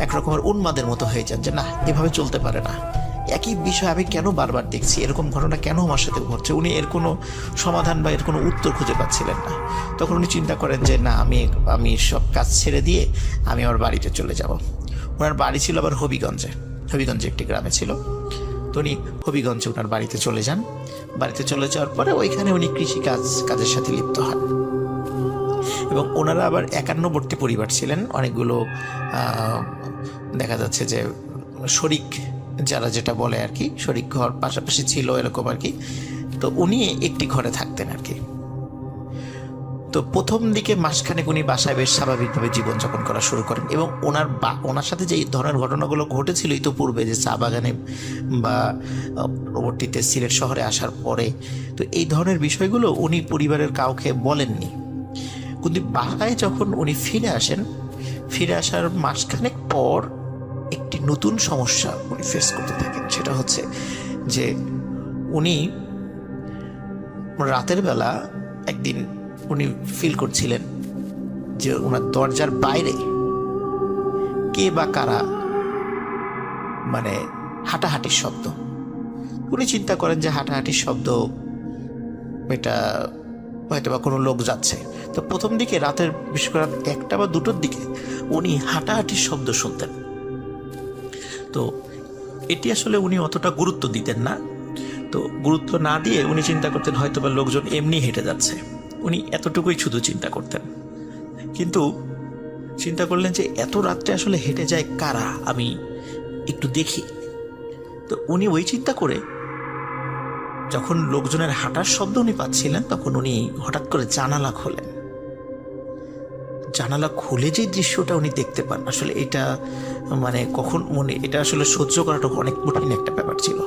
একরকমের উন্মাদের মতো হয়ে যান যে না, এভাবে চলতে পারে না, একই বিষয় আমি কেন বারবার দেখছি, এরকম ঘটনা কেন আমার সাথে ঘটছে। উনি এর কোনো সমাধান বা এর কোনো উত্তর খুঁজে পাচ্ছিলেন না। তখন উনি চিন্তা করেন যে না, আমি সব কাজ ছেড়ে দিয়ে আমি আমার বাড়িতে চলে যাব। ওনার বাড়ি ছিল আবার হবিগঞ্জে একটি গ্রামে ছিল। তো উনি হবিগঞ্জে ওনার বাড়িতে চলে যান। বাড়িতে চলে যাওয়ার পরে ওইখানে উনি কাজের সাথে লিপ্ত হন। এবং ওনারা আবার একান্নবর্তী পরিবার ছিলেন, অনেকগুলো দেখা যাচ্ছে যে শরিক যারা যেটা বলে আর কি, শরিক ঘর পাশাপাশি ছিল এরকম আর কি। তো উনি একটি ঘরে থাকতেন আর কি। তো প্রথম দিকে মাসখানেক উনি বাসায় বেশ স্বাভাবিকভাবে জীবনযাপন করা শুরু করেন, এবং ওনার সাথে যে ধরনের ঘটনাগুলো ঘটেছিল ইতোপূর্বে যে চা বাগানে বা পরবর্তীতে সিলেট শহরে আসার পরে, তো এই ধরনের বিষয়গুলো উনি পরিবারের কাউকে বলেননি। কিন্তু বাসায় যখন উনি ফিরে আসার মাসখানেক পর একটি নতুন সমস্যা উনি ফেস করতে থাকেন। সেটা হচ্ছে যে উনি রাতের বেলা একদিন উনি ফিল করছিলেন যে ওনার দরজার বাইরে কে বা কারা মানে হাঁটাহাঁটির শব্দ। উনি চিন্তা করেন যে হাঁটাহাঁটির শব্দ, এটা হয়তো বা কোনো লোক যাচ্ছে। তো প্রথম দিকে রাতের বিশেষ করে 1টা বা 2টোর দিকে উনি হাঁটাহাঁটির শব্দ শুনতেন। তো এটি আসলে উনি অতটা গুরুত্ব দিতেন না। তো গুরুত্ব না দিয়ে উনি চিন্তা করতেন হয়তো বা লোকজন এমনি হেঁটে যাচ্ছে, উনি এতটুকুই শুধু চিন্তা করতেন। কিন্তু চিন্তা করলেন যে এত রাত্রে আসলে হেঁটে যায় কারা, আমি একটু দেখি। তো উনি ওই চিন্তা করে যখন লোকজনের হাঁটার শব্দ উনি পাচ্ছিলেন তখন উনি হঠাৎ করে জানালা খোলেন। জানালা খুলে যে দৃশ্যটা উনি দেখতে পান, আসলে এটা মানে এটা আসলে সহ্য করাটা অনেক কঠিন একটা ব্যাপার ছিল।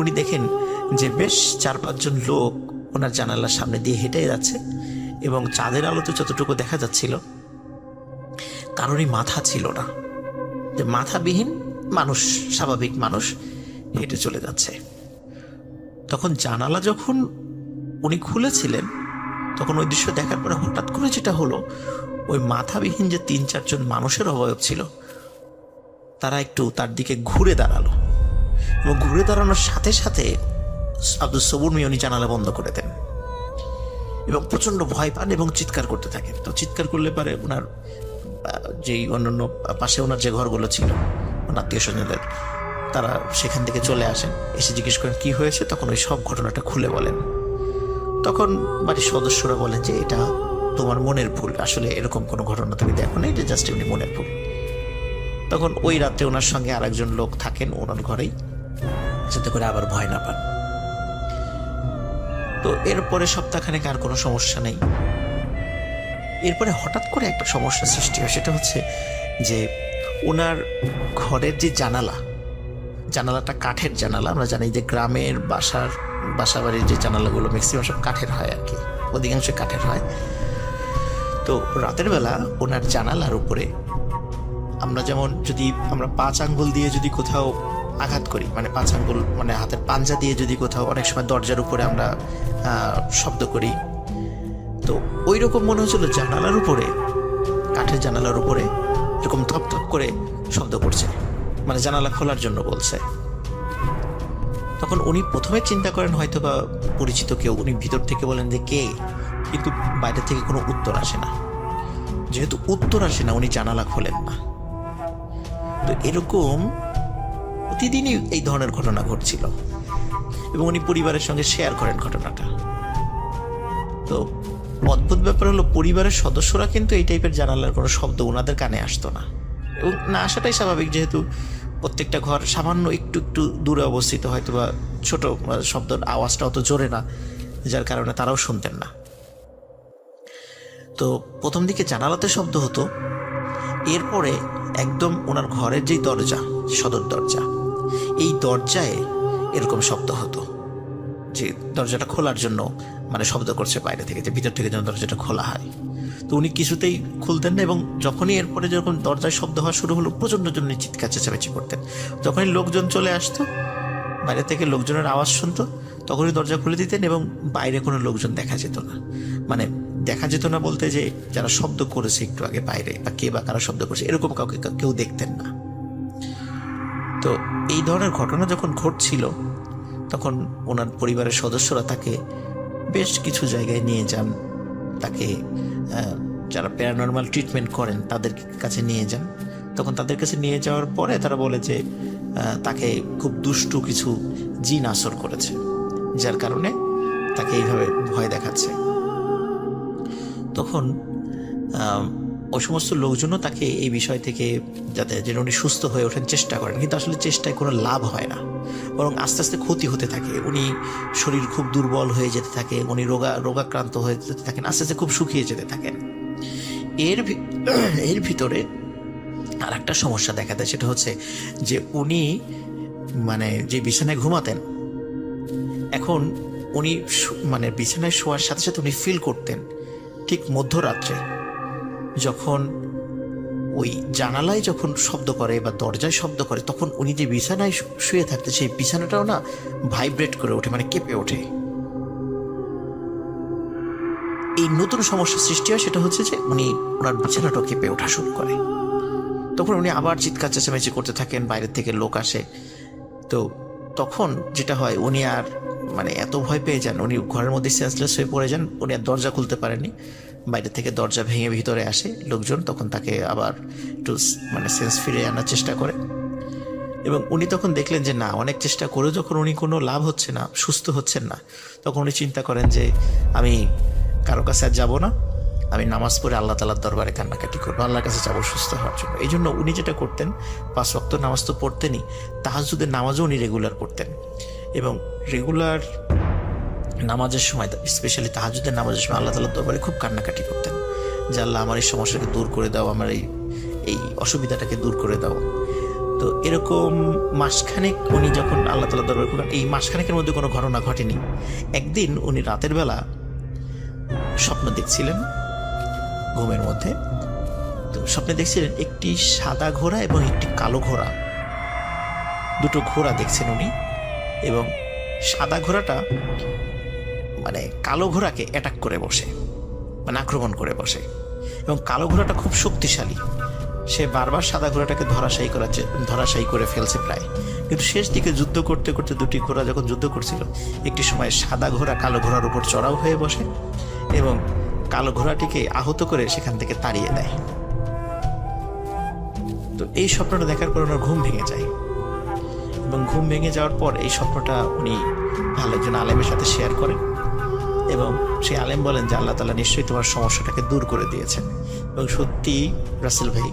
উনি দেখেন যে বেশ 4-5 জন লোক ওনার জানালার সামনে দিয়ে হেঁটে যাচ্ছে, এবং চাঁদের আলোতে যতটুকু দেখা যাচ্ছিল কারোরই মাথা ছিল না, যে মাথাবিহীন মানুষ, স্বাভাবিক মানুষ হেঁটে চলে যাচ্ছে। তখন জানালা যখন উনি খুলেছিলেন, তখন ওই দৃশ্য দেখার পরে হঠাৎ করে যেটা হলো, ওই মাথাবিহীন যে 3-4 জন মানুষের অবয়ব ছিল, তারা একটু তার দিকে ঘুরে দাঁড়ালো, এবং ঘুরে দাঁড়ানোর সাথে সাথে আব্দুল সবুর মিয়া উনি জানালা বন্ধ করে দেন এবং প্রচণ্ড ভয় পান এবং চিৎকার করতে থাকেন। তো চিৎকার করলে পারে ওনার যেই অন্যান্য পাশে ওনার যে ঘরগুলো ছিল ওনার আত্মীয় স্বজনদের, তারা সেখান থেকে চলে আসেন, এসে জিজ্ঞেস করেন কী হয়েছে। তখন ওই সব ঘটনাটা খুলে বলেন। তখন বাড়ির সদস্যরা বলেন যে এটা তোমার মনের ভুল, আসলে এরকম কোনো ঘটনা তুমি দেখো না, এটা জাস্ট এমনি মনের ভুল। তখন ওই রাত্রে ওনার সঙ্গে আরেকজন লোক থাকেন ওনার ঘরেই, যাতে করে আবার ভয় না পান। তো এরপরে সপ্তাহখানেক আর কোনো সমস্যা নেই। এরপরে হঠাৎ করে একটা সমস্যা সৃষ্টি হয়, সেটা হচ্ছে যে ওনার ঘরের যে জানালাটা কাঠের জানালা। আমরা জানি যে গ্রামের বাসা বাড়ির যে জানালাগুলো ম্যাক্সিমাম সব কাঠের হয় আর কি, অধিকাংশ কাঠের হয়। তো রাতের বেলা ওনার জানালার উপরে আমরা যেমন যদি আমরা 5 আঙ্গুল দিয়ে যদি কোথাও আঘাত করি, মানে 5 আঙ্গুল মানে হাতের পাঞ্জা দিয়ে যদি কোথাও, অনেক সময় দরজার উপরে আমরা শব্দ করি, তো ওই রকম মনে হচ্ছিল জানালার উপরে, কাঠের জানালার উপরে এরকম ধপ ধপ করে শব্দ করছে, মানে জানালা খোলার জন্য বলছে। তখন উনি প্রথমে চিন্তা করেন হয়তো বা পরিচিত কেউ, উনি ভিতর থেকে বলেন যে কে, কিন্তু বাইরে থেকে কোনো উত্তর আসে না। যেহেতু উত্তর আসে না, উনি জানালা খোলেন না। তো এরকম প্রতিদিনই এই ধরনের ঘটনা ঘটছিল এবং উনি পরিবারের সঙ্গে শেয়ার করেন ঘটনাটা। তো অদ্ভুত ব্যাপার হলো, পরিবারের সদস্যরা কিন্তু এই টাইপের জানালার কোনো শব্দ ওনাদের কানে আসতো না, এবং না আসাটাই স্বাভাবিক, যেহেতু প্রত্যেকটা ঘর সামান্য একটু একটু দূরে অবস্থিত, হয়তো বা ছোট শব্দ, আওয়াজটা অত জোরে না, যার কারণে তারাও শুনতেন না। তো প্রথম দিকে জানালাতে শব্দ হতো, এরপরে একদম ওনার ঘরের যেই দরজা, সদর দরজা, এই দরজায় এরকম শব্দ হতো, যে দরজাটা খোলার জন্য মানে শব্দ করছে বাইরে থেকে, যে ভিতর থেকে যেন দরজাটা খোলা হয়। তো উনি কিছুতেই খুলতেন না, এবং যখনই এরপরে যখন দরজায় শব্দ হওয়া শুরু হলো, প্রচণ্ড জন্য চিৎকার চেঁচামেচি করতেন। যখনই লোকজন চলে আসতো, বাইরে থেকে লোকজনের আওয়াজ শুনতো, তখনই দরজা খুলে দিতেন এবং বাইরে কোনো লোকজন দেখা যেত না। মানে দেখা যেত না বলতে যে যারা শব্দ করেছে একটু আগে বাইরে, বা কে বা কারা শব্দ করেছে, এরকম কাউকে কেউ দেখতেন না। তো এই ধরনের ঘটনা যখন ঘটছিল, তখন ওনার পরিবারের সদস্যরা তাকে বেশ কিছু জায়গায় নিয়ে যান, তাকে যারা প্যারানর্মাল ট্রিটমেন্ট করেন তাদের কাছে নিয়ে যান। তখন তাদের কাছে নিয়ে যাওয়ার পরে তারা বলে যে তাকে খুব দুষ্টু কিছু জিন আসর করেছে, যার কারণে তাকে এইভাবে ভয় দেখাচ্ছে। তখন ওই সমস্ত লোকজনও তাকে এই বিষয় থেকে যাতে যেন উনি সুস্থ হয়ে ওঠেন চেষ্টা করেন, কিন্তু আসলে চেষ্টায় কোনো লাভ হয় না, বরং আস্তে আস্তে ক্ষতি হতে থাকে। উনি শরীর খুব দুর্বল হয়ে যেতে থাকে, উনি রোগাক্রান্ত হয়ে যেতে থাকেন, আস্তে আস্তে খুব শুকিয়ে যেতে থাকেন। এর ভিতরে আর একটা সমস্যা দেখা দেয়, সেটা হচ্ছে যে উনি মানে যে বিছানায় ঘুমাতেন, এখন উনি মানে বিছানায় শোয়ার সাথে সাথে উনি ফিল করতেন ঠিক মধ্যরাত্রে যখন ওই জানালায় যখন শব্দ করে বা দরজায় শব্দ করে, তখন উনি যে বিছানায় শুয়ে থাকতে, সেই বিছানাটাও না ভাইব্রেট করে ওঠে, মানে কেঁপে ওঠে। এই নতুন সমস্যার সৃষ্টি হয়, সেটা হচ্ছে যে ওনার বিছানাটাও কেঁপে ওঠা শুরু করে। তখন উনি আবার চিৎকার চেঁচামেচি করতে থাকেন, বাইরের থেকে লোক আসে। তো তখন যেটা হয়, উনি আর মানে এত ভয় পেয়ে যান, উনি ঘরের মধ্যে সেন্সলেস হয়ে পড়ে যান, উনি আর দরজা খুলতে পারেননি। বাইরে থেকে দরজা ভেঙে ভিতরে আসে লোকজন, তখন তাকে আবার একটু মানে সেন্স ফিরে আনার চেষ্টা করে। এবং উনি তখন দেখলেন যে না, অনেক চেষ্টা করেও যখন উনি কোনো লাভ হচ্ছে না, সুস্থ হচ্ছেন না, তখন উনি চিন্তা করেন যে আমি কারো কাছে আর যাবো না, আমি নামাজ পড়ে আল্লাহ তাআলার দরবারে কান্নাকাটি করবো, আল্লাহর কাছে যাবো সুস্থ হওয়ার জন্য। এই জন্য উনি যেটা করতেন, 5 ওয়াক্ত নামাজ তো পড়তেনই, তাহাজ্জুদের নামাজও উনি রেগুলার পড়তেন। এবং রেগুলার নামাজের সময়, স্পেশালি তাহাজ্জুদের নামাজের সময় আল্লাহ তাআলার দরবারে খুব কান্নাকাটি করতেন যে আল্লাহ আমার এই সমস্যাকে দূর করে দাও, আমার এই অসুবিধাটাকে দূর করে দাও। তো এরকম মাসখানেক উনি যখন আল্লাহ তাআলার দরবারে করলেন, এই মাসখানেকের মধ্যে কোনো ঘটনা ঘটেনি। একদিন উনি রাতের বেলা স্বপ্ন দেখছিলেন ঘুমের মধ্যে। তো স্বপ্নে দেখছিলেন একটি সাদা ঘোড়া এবং একটি কালো ঘোড়া, দুটো ঘোড়া দেখছেন উনি। এবং সাদা ঘোড়াটা মানে কালো ঘোড়াকে অ্যাটাক করে বসে, মানে আক্রমণ করে বসে, এবং কালো ঘোড়াটা খুব শক্তিশালী। সে বারবার সাদা ঘোড়াটাকে ধরাশায়ী করে ফেলছে প্রায়। কিন্তু শেষ দিকে যুদ্ধ করতে করতে দুটি ঘোড়া যখন যুদ্ধ করছিল, একটি সময় সাদা ঘোড়া কালো ঘোড়ার উপর চড়াও হয়ে বসে এবং কালো ঘোড়াটিকে আহত করে সেখান থেকে তাড়িয়ে দেয়। তো এই স্বপ্নটা দেখার পর ওনার ঘুম ভেঙে যায়, এবং ঘুম ভেঙে যাওয়ার পর এই স্বপ্নটা উনি ভালো একজন আলেমের সাথে শেয়ার করেন, এবং সেই আলেম বলেন যে আল্লাহ তাআলা নিশ্চয়ই তোমার সমস্যাটাকে দূর করে দিয়েছেন। এবং সত্যি রাসেল ভাই,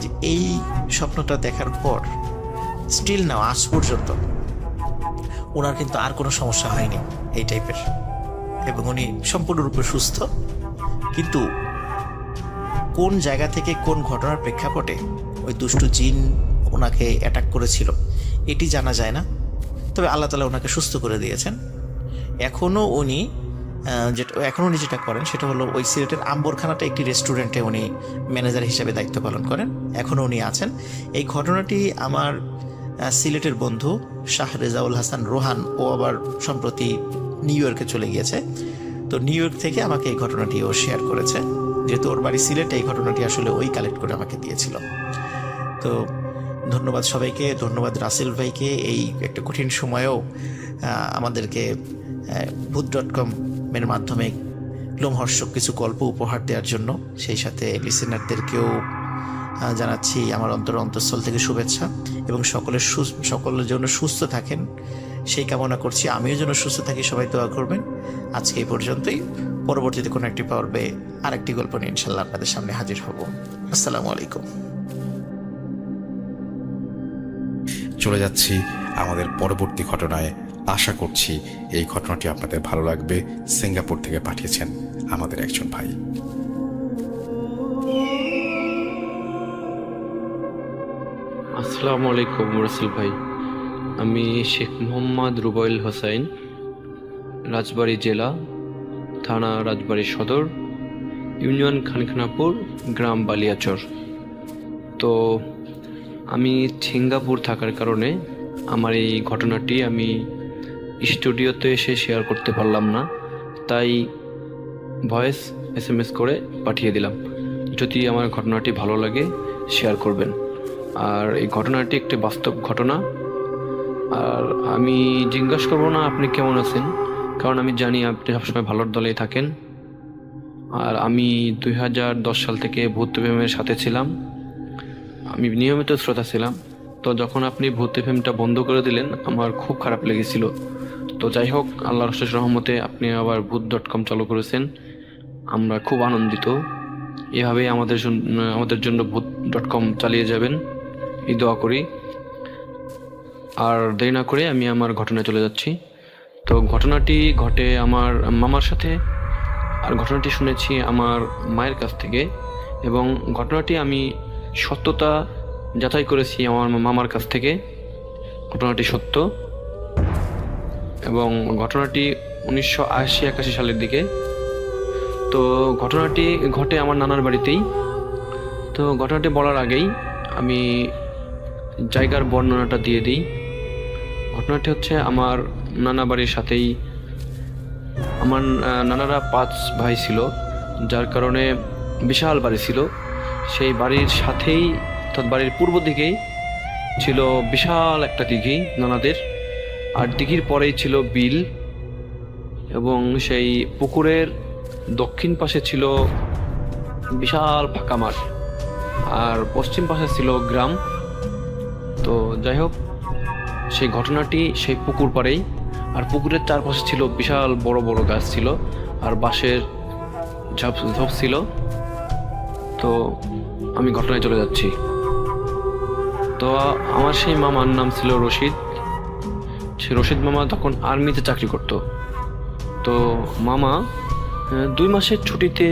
যে এই স্বপ্নটা দেখার পর স্টিল নাও আজ পর্যন্ত ওনার কিন্তু আর কোনো সমস্যা হয়নি এই টাইপের, এবং উনি সম্পূর্ণরূপে সুস্থ। কিন্তু কোন জায়গা থেকে কোন ঘটনার প্রেক্ষাপটে ওই দুষ্টু জিন ওনাকে অ্যাটাক করেছিল এটি জানা যায় না, তবে আল্লাহ তাআলা ওনাকে সুস্থ করে দিয়েছেন। এখনও উনি যেটা করেন সেটা হলো ওই সিলেটের আম্বরখানাটা একটি রেস্টুরেন্টে উনি ম্যানেজার হিসেবে দায়িত্ব পালন করেন, এখনও উনি আছেন। এই ঘটনাটি আমার সিলেটের বন্ধু শাহ রেজাউল হাসান রোহান, ও আবার সম্প্রতি নিউ ইয়র্কে চলে গিয়েছে। তো নিউ ইয়র্ক থেকে আমাকে এই ঘটনাটি ও শেয়ার করেছে, যেহেতু ওর বাড়ি সিলেটে। এই ঘটনাটি আসলে ওই কালেক্ট করে আমাকে দিয়েছিল। তো ধন্যবাদ সবাইকে, ধন্যবাদ রাসেল ভাইকে এই একটা কঠিন সময়েও আমাদেরকে ভূত.com এর মাধ্যমে লোমহর্ষক কিছু গল্প উপহার দেওয়ার জন্য। সেই সাথে লিসেনারদেরকেও জানাচ্ছি আমার অন্তঃস্থল থেকে শুভেচ্ছা, এবং সকলের জন্য সুস্থ থাকেন সেই কামনা করছি। আমিও যেন সুস্থ থাকি, সবাই দোয়া করবেন। আজকে এই পর্যন্তই। পরবর্তীতে কোনো একটি পর্বে আরেকটি গল্প নিয়ে ইনশাল্লাহ আপনাদের সামনে হাজির হব। আসসালামু আলাইকুম। চলে যাচ্ছি আমাদের পরবর্তী ঘটনায়। আশা করছি এই ঘটনাটি আপনাদের ভালো লাগবে। সিঙ্গাপুর থেকে পাঠিয়েছেন আমাদের একজন ভাই। আসসালামু আলাইকুম রাসেল ভাই, আমি শেখ মোহাম্মদ রুবাইল হোসাইন, রাজবাড়ী জেলা, থানা রাজবাড়ী সদর, ইউনিয়ন খানখানাপুর, গ্রাম বালিয়াচর। তো আমি সিঙ্গাপুর থাকার কারণে আমার এই ঘটনাটি আমি স্টুডিওতে এসে শেয়ার করতে পারলাম না, তাই ভয়েস SMS করে পাঠিয়ে দিলাম। যদি আমার ঘটনাটি ভালো লাগে শেয়ার করবেন। আর এই ঘটনাটি একটি বাস্তব ঘটনা। আর আমি জিজ্ঞাসা করবো না আপনি কেমন আছেন, কারণ আমি জানি আপনি সবসময় ভালোর দলেই থাকেন। আর আমি 2010 সাল থেকে ভূত প্রেমের সাথে ছিলাম, আমি নিয়মিত শ্রোতা ছিলাম। তো যখন আপনি ভূত প্রেমটা বন্ধ করে দিলেন আমার খুব খারাপ লেগেছিল। তো যাই হোক, আল্লাহর অশেষ রহমতে আপনি আবার ভূত.com চালু করেছেন, আমরা খুব আনন্দিত। এভাবেই আমাদের জন্য ভূত.com চালিয়ে যাবেন এই দোয়া করি। আর দেরি না করে আমি আমার ঘটনায় চলে যাচ্ছি। তো ঘটনাটি ঘটে আমার মামার সাথে, আর ঘটনাটি শুনেছি আমার মায়ের কাছ থেকে, এবং ঘটনাটি আমি সত্যতা যাচাই করেছি আমার মামার কাছ থেকে। ঘটনাটি সত্য, এবং ঘটনাটি 1980-81 সালের দিকে। তো ঘটনাটি ঘটে আমার নানার বাড়িতেই। তো ঘটনাটি বলার আগেই আমি জায়গার বর্ণনাটা দিয়ে দিই। ঘটনাটি হচ্ছে আমার নানা বাড়ির সাথেই। আমার নানারা 5 ভাই ছিল, যার কারণে বিশাল বাড়ি ছিল। সেই বাড়ির সাথেই, অর্থাৎ বাড়ির পূর্ব দিকেই ছিল বিশাল একটা দিঘি নানাদের, আর দিঘির পরেই ছিল বিল, এবং সেই পুকুরের দক্ষিণ পাশে ছিল বিশাল ফাঁকা মাঠ, আর পশ্চিম পাশে ছিল গ্রাম। তো যাই হোক, সেই ঘটনাটি সেই পুকুর পাড়েই, আর পুকুরের চারপাশে ছিল বিশাল বড় বড় গাছ ছিল, আর বাঁশের ঝোপ ছিল। তো আমি ঘটনায় চলে যাচ্ছি। তো আমার সেই মামার নাম ছিল রশিদ। সে রশিদ মামা তখন আর্মিতে চাকরি করত। তো মামা 2 মাসের ছুটিতে,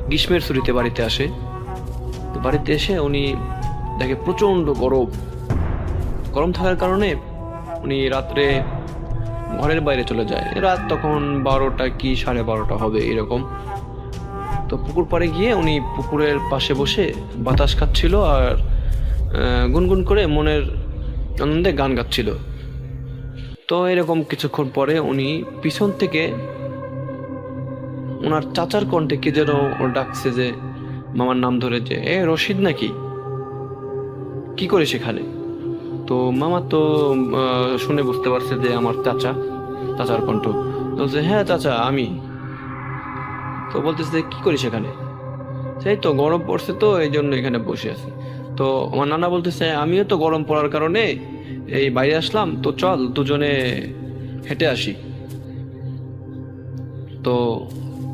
গ্রীষ্মের ছুটিতে বাড়িতে আসে। তো বাড়িতে এসে উনি দেখে প্রচণ্ড গরম থাকার কারণে উনি রাত্রে ঘরের বাইরে চলে যায়। রাত তখন 12টা কি 12:30 হবে এরকম। তো পুকুর পাড়ে গিয়ে উনি পুকুরের পাশে বসে বাতাস খাচ্ছিল, আর গুনগুন করে মনের আনন্দে গান গাচ্ছিল। তো এরকম কিছুক্ষণ পরে উনি পিছন থেকে ওনার চাচার কণ্ঠে কে যেন ডাকছে, যে মামার নাম ধরে, যে এ রশিদ নাকি, কি করে সেখানে? তো মামা তো শুনে বুঝতে পারছে যে আমার চাচার কণ্ঠ। তো যে হ্যাঁ চাচা আমি। তো বলতেছে যে কি করি সেখানে? সেই তো গরম পড়ছে তো এই জন্য এখানে বসে আছি। তো আমার নানা বলতেছে আমিও তো গরম পড়ার কারণে এই বাইরে আসলাম, তো চল দুজনে হেঁটে আসি। তো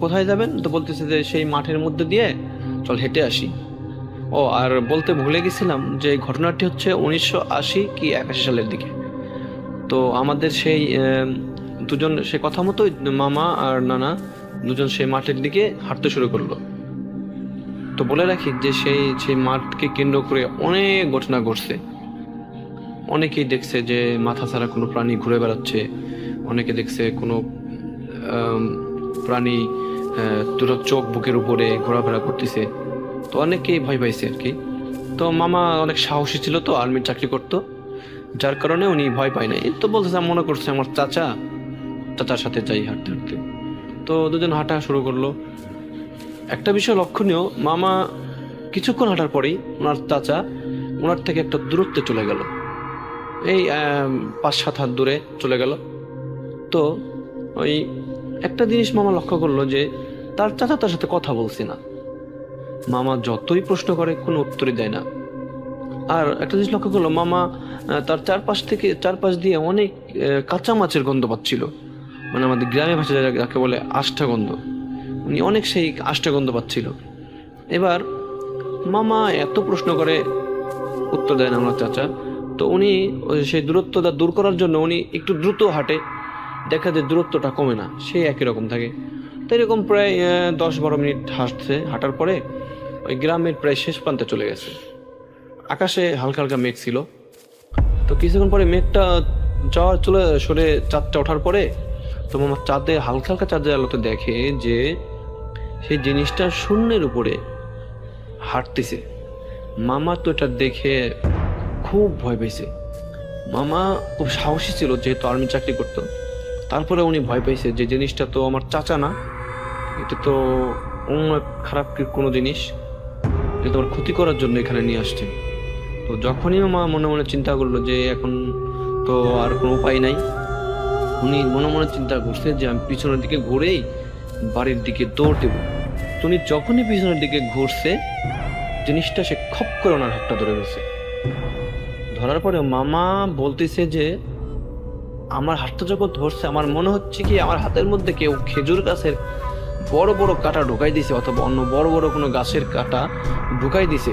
কোথায় যাবেন? তো বলতেছে যে সেই মাঠের মধ্যে দিয়ে চল হেঁটে আসি। ও আর বলতে ভুলে গেছিলাম যে এই ঘটনাটি হচ্ছে 1980 কি 81 সালের দিকে। তো আমাদের সেই দুজন সে কথা মতোই মামা আর নানা দুজন সেই মাঠের দিকে হাঁটতে শুরু করলো। তো বলে রাখি যে সেই মাঠকে কেন্দ্র করে অনেক ঘটনা ঘটছে। অনেকেই দেখছে যে মাথা ছাড়া কোনো প্রাণী ঘুরে বেড়াচ্ছে, অনেকে দেখছে কোনো প্রাণী দুটো চোখ বুকের উপরে ঘোরাফেরা করতেছে। তো অনেকেই ভয় পাইছে আর কি। তো মামা অনেক সাহসী ছিল, তো আর্মির চাকরি করতো, যার কারণে উনি ভয় পায় নাই। তো বলতেছে মনে করছে আমার চাচার সাথে যাই হাঁটতে হাঁটতে। তো দুজন হাঁটা শুরু করলো। একটা বিষয় লক্ষণীয়, মামা কিছুক্ষণ হাঁটার পরেই ওনার থেকে একটা দূরত্বে চলে গেল, এই 5-7 হাত দূরে চলে গেল। তো ওই একটা জিনিস মামা লক্ষ্য করলো যে তার চাচা তার সাথে কথা বলছে না। মামা যতই প্রশ্ন করে কোনো উত্তরই দেয় না। আর একটা জিনিস লক্ষ্য করলো, মামা তার চারপাশ দিয়ে অনেক কাঁচা মাছের গন্ধ পাচ্ছিল, মানে আমাদের গ্রামে ভাষায় যাকে বলে আষ্টা গন্ধ। উনি অনেক সেই আষ্টা গন্ধ পাচ্ছিল। এবার মামা এত প্রশ্ন করে উত্তর দেয় না আমার চাচা। তো উনি সেই দূরত্বটা দূর করার জন্য উনি একটু দ্রুত হাঁটে, দেখা যায় দূরত্বটা কমে না, সেই একই রকম থাকে। তো এরকম প্রায় 10-12 মিনিট হাঁটার পরে ওই গ্রামের প্রায় শেষ প্রান্তে চলে গেছে। আকাশে হালকা হালকা মেঘ ছিল। তো কিছুক্ষণ পরে মেঘটা সরে চাঁদটা ওঠার পরে তো মামা হালকা হালকা চাঁদের আলোতে দেখে যে সেই জিনিসটা শূন্যের উপরে হাঁটতেছে। মামা তো এটা দেখে খুব ভয় পেয়েছে। মামা খুব সাহসী ছিল, যেহেতু আর্মি চাকরি করতো। তারপরে উনি ভয় পেয়েছে যে জিনিসটা তো আমার চাচা না, এটা তো অন্য খারাপ কোনো জিনিস, যে তোমার ক্ষতি করার জন্য এখানে নিয়ে আসছে। তো যখনই মা মনে মনে চিন্তা করলো যে এখন তো আর কোনো উপায় নাই, উনি মনে মনে চিন্তা করছে যে আমি পিছনের দিকে ঘুরেই বাড়ির দিকে দৌড় দেব। উনি যখনই পিছনের দিকে ঘুরছে, জিনিসটা সে খপ করে ওনার হাতটা ধরে গেছে। ধরার পরে মামা বলতেছে যে আমার হাতটা যখন ধরছে, আমার মনে হচ্ছে কি আমার হাতের মধ্যে কেউ খেজুর গাছের বড় বড় কাঁটা ঢুকাই দিছে, অথবা অন্য বড় বড় কোনো গাছের কাঁটা ঢুকাই দিছে।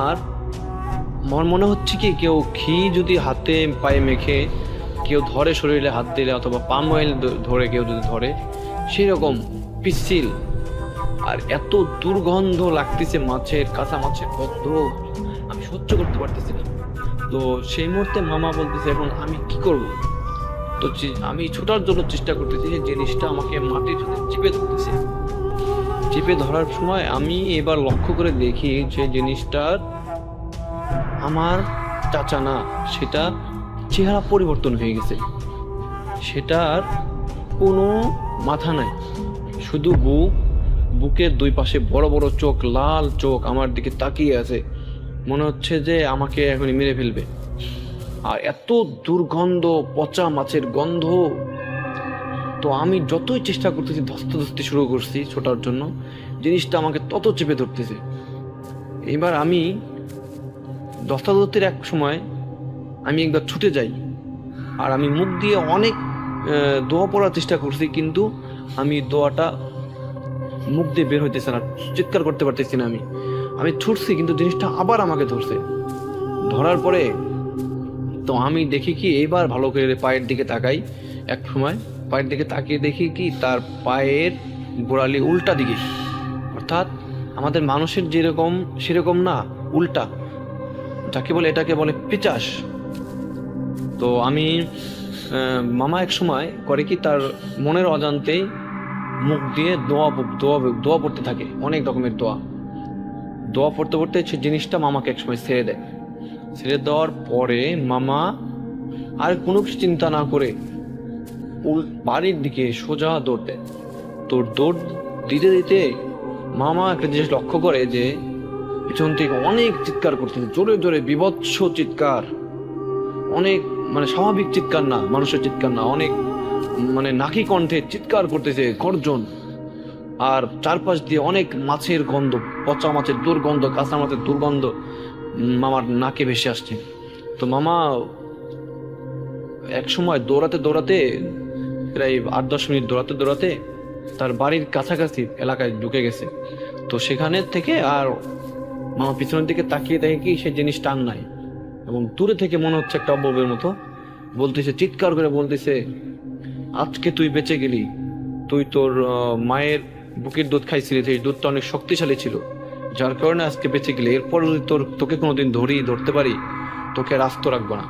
আর আমার মনে হচ্ছে কি কেউ ঘি যদি হাতে পায়ে মেখে কেউ ধরে, শরীরে হাত দিলে, অথবা পাম অয়েল ধরে কেউ যদি ধরে, সেই রকম পিচ্ছিল। আর এত দুর্গন্ধ লাগতেছে, কাঁচা মাছের গন্ধ আমি সহ্য করতে পারতেছি না। তো সেই মুহূর্তে মামা বলতেছে এখন আমি কি করব? তো আমি ছোটার জন্য চেষ্টা করতেছি, যে জিনিসটা আমাকে মাটির সাথে চিপে ধরার সময় আমি এবার লক্ষ্য করে দেখি যে জিনিসটার আমার চাচা না, সেটা চেহারা পরিবর্তন হয়ে গেছে। সেটার কোনো মাথা নাই, শুধু বুকের দুই পাশে বড় বড় চোখ, লাল চোখ আমার দিকে তাকিয়ে আছে, মনে হচ্ছে যে আমাকে এখনই মেরে ফেলবে। আর এত দুর্গন্ধ, পচা মাছের গন্ধ। তো আমি যতই চেষ্টা করতেছি, ধস্তে শুরু করছি ছোটার জন্য, জিনিসটা আমাকে তত চেপে ধরতেছে। এবার আমি ধস্তাধস্তির এক সময় আমি একবার ছুটে যাই, আর আমি মুখ দিয়ে অনেক দোয়া পড়ার চেষ্টা করছি, কিন্তু আমি দোয়াটা মুখ দিয়ে বের হইতেছে না, চিৎকার করতে পারতেছি না। আমি ছুটছি, কিন্তু জিনিসটা আবার আমাকে ধরার পরে তো আমি দেখি কি, এইবার ভালো করে পায়ের দিকে তাকাই। এক সময় পায়ের দিকে তাকিয়ে দেখি কি তার পায়ের গোড়ালি উল্টা দিকে, অর্থাৎ আমাদের মানুষের যেরকম সেরকম না, উল্টা, এটাকে বলে পিচাস। তো আমি মামা এক সময় করে কি, তার মনের অজান্তেই মুখ দিয়ে দোয়া পড়তে থাকে, অনেক রকমের দোয়া পড়তে সে জিনিসটা মামাকে একসময় ছেড়ে দেয়। ছেড়ে দেওয়ার পরে মামা আর কোনো কিছু চিন্তা না করে বাড়ির দিকে সোজা দৌড় দেয়। তো দৌড় দিতে দিতে মামা একটা জিনিস লক্ষ্য করে যে পিছন থেকে অনেক চিৎকার করতেছে, জোরে জোরে বীভৎস চিৎকার, অনেক মানে স্বাভাবিক চিৎকার না, মানুষের চিৎকার না, অনেক মানে নাকি কণ্ঠে চিৎকার করতেছে, গর্জন। আর চারপাশ দিয়ে অনেক মাছের গন্ধ, পচা মাছের দুর্গন্ধ, কাঁচা মাছের দুর্গন্ধ মামার নাকে ভেসে আসছে। তো মামা এক সময় দৌড়াতে দৌড়াতে, প্রায় 8-10 মিনিট দৌড়াতে দৌড়াতে তার বাড়ির কাছাকাছি এলাকায় ঢুকে গেছে। তো সেখানে থেকে আর মামা পিছনের দিকে তাকিয়ে দেখে কি সেই জিনিস টান নাই, এবং দূরে থেকে মনে হচ্ছে একটা অববের মতো বলতেছে, চিৎকার করে বলতেছে, আজকে তুই বেঁচে গেলি, তুই তোর মায়ের বুকের দুধ খাইছিলি, সেই দুধটা অনেক শক্তিশালী ছিল, যার কারণে আজকে বেঁচে গেলি, এরপর যদি তোকে কোনোদিন ধরতে পারি, তোকে আর আস্ত রাখবো না।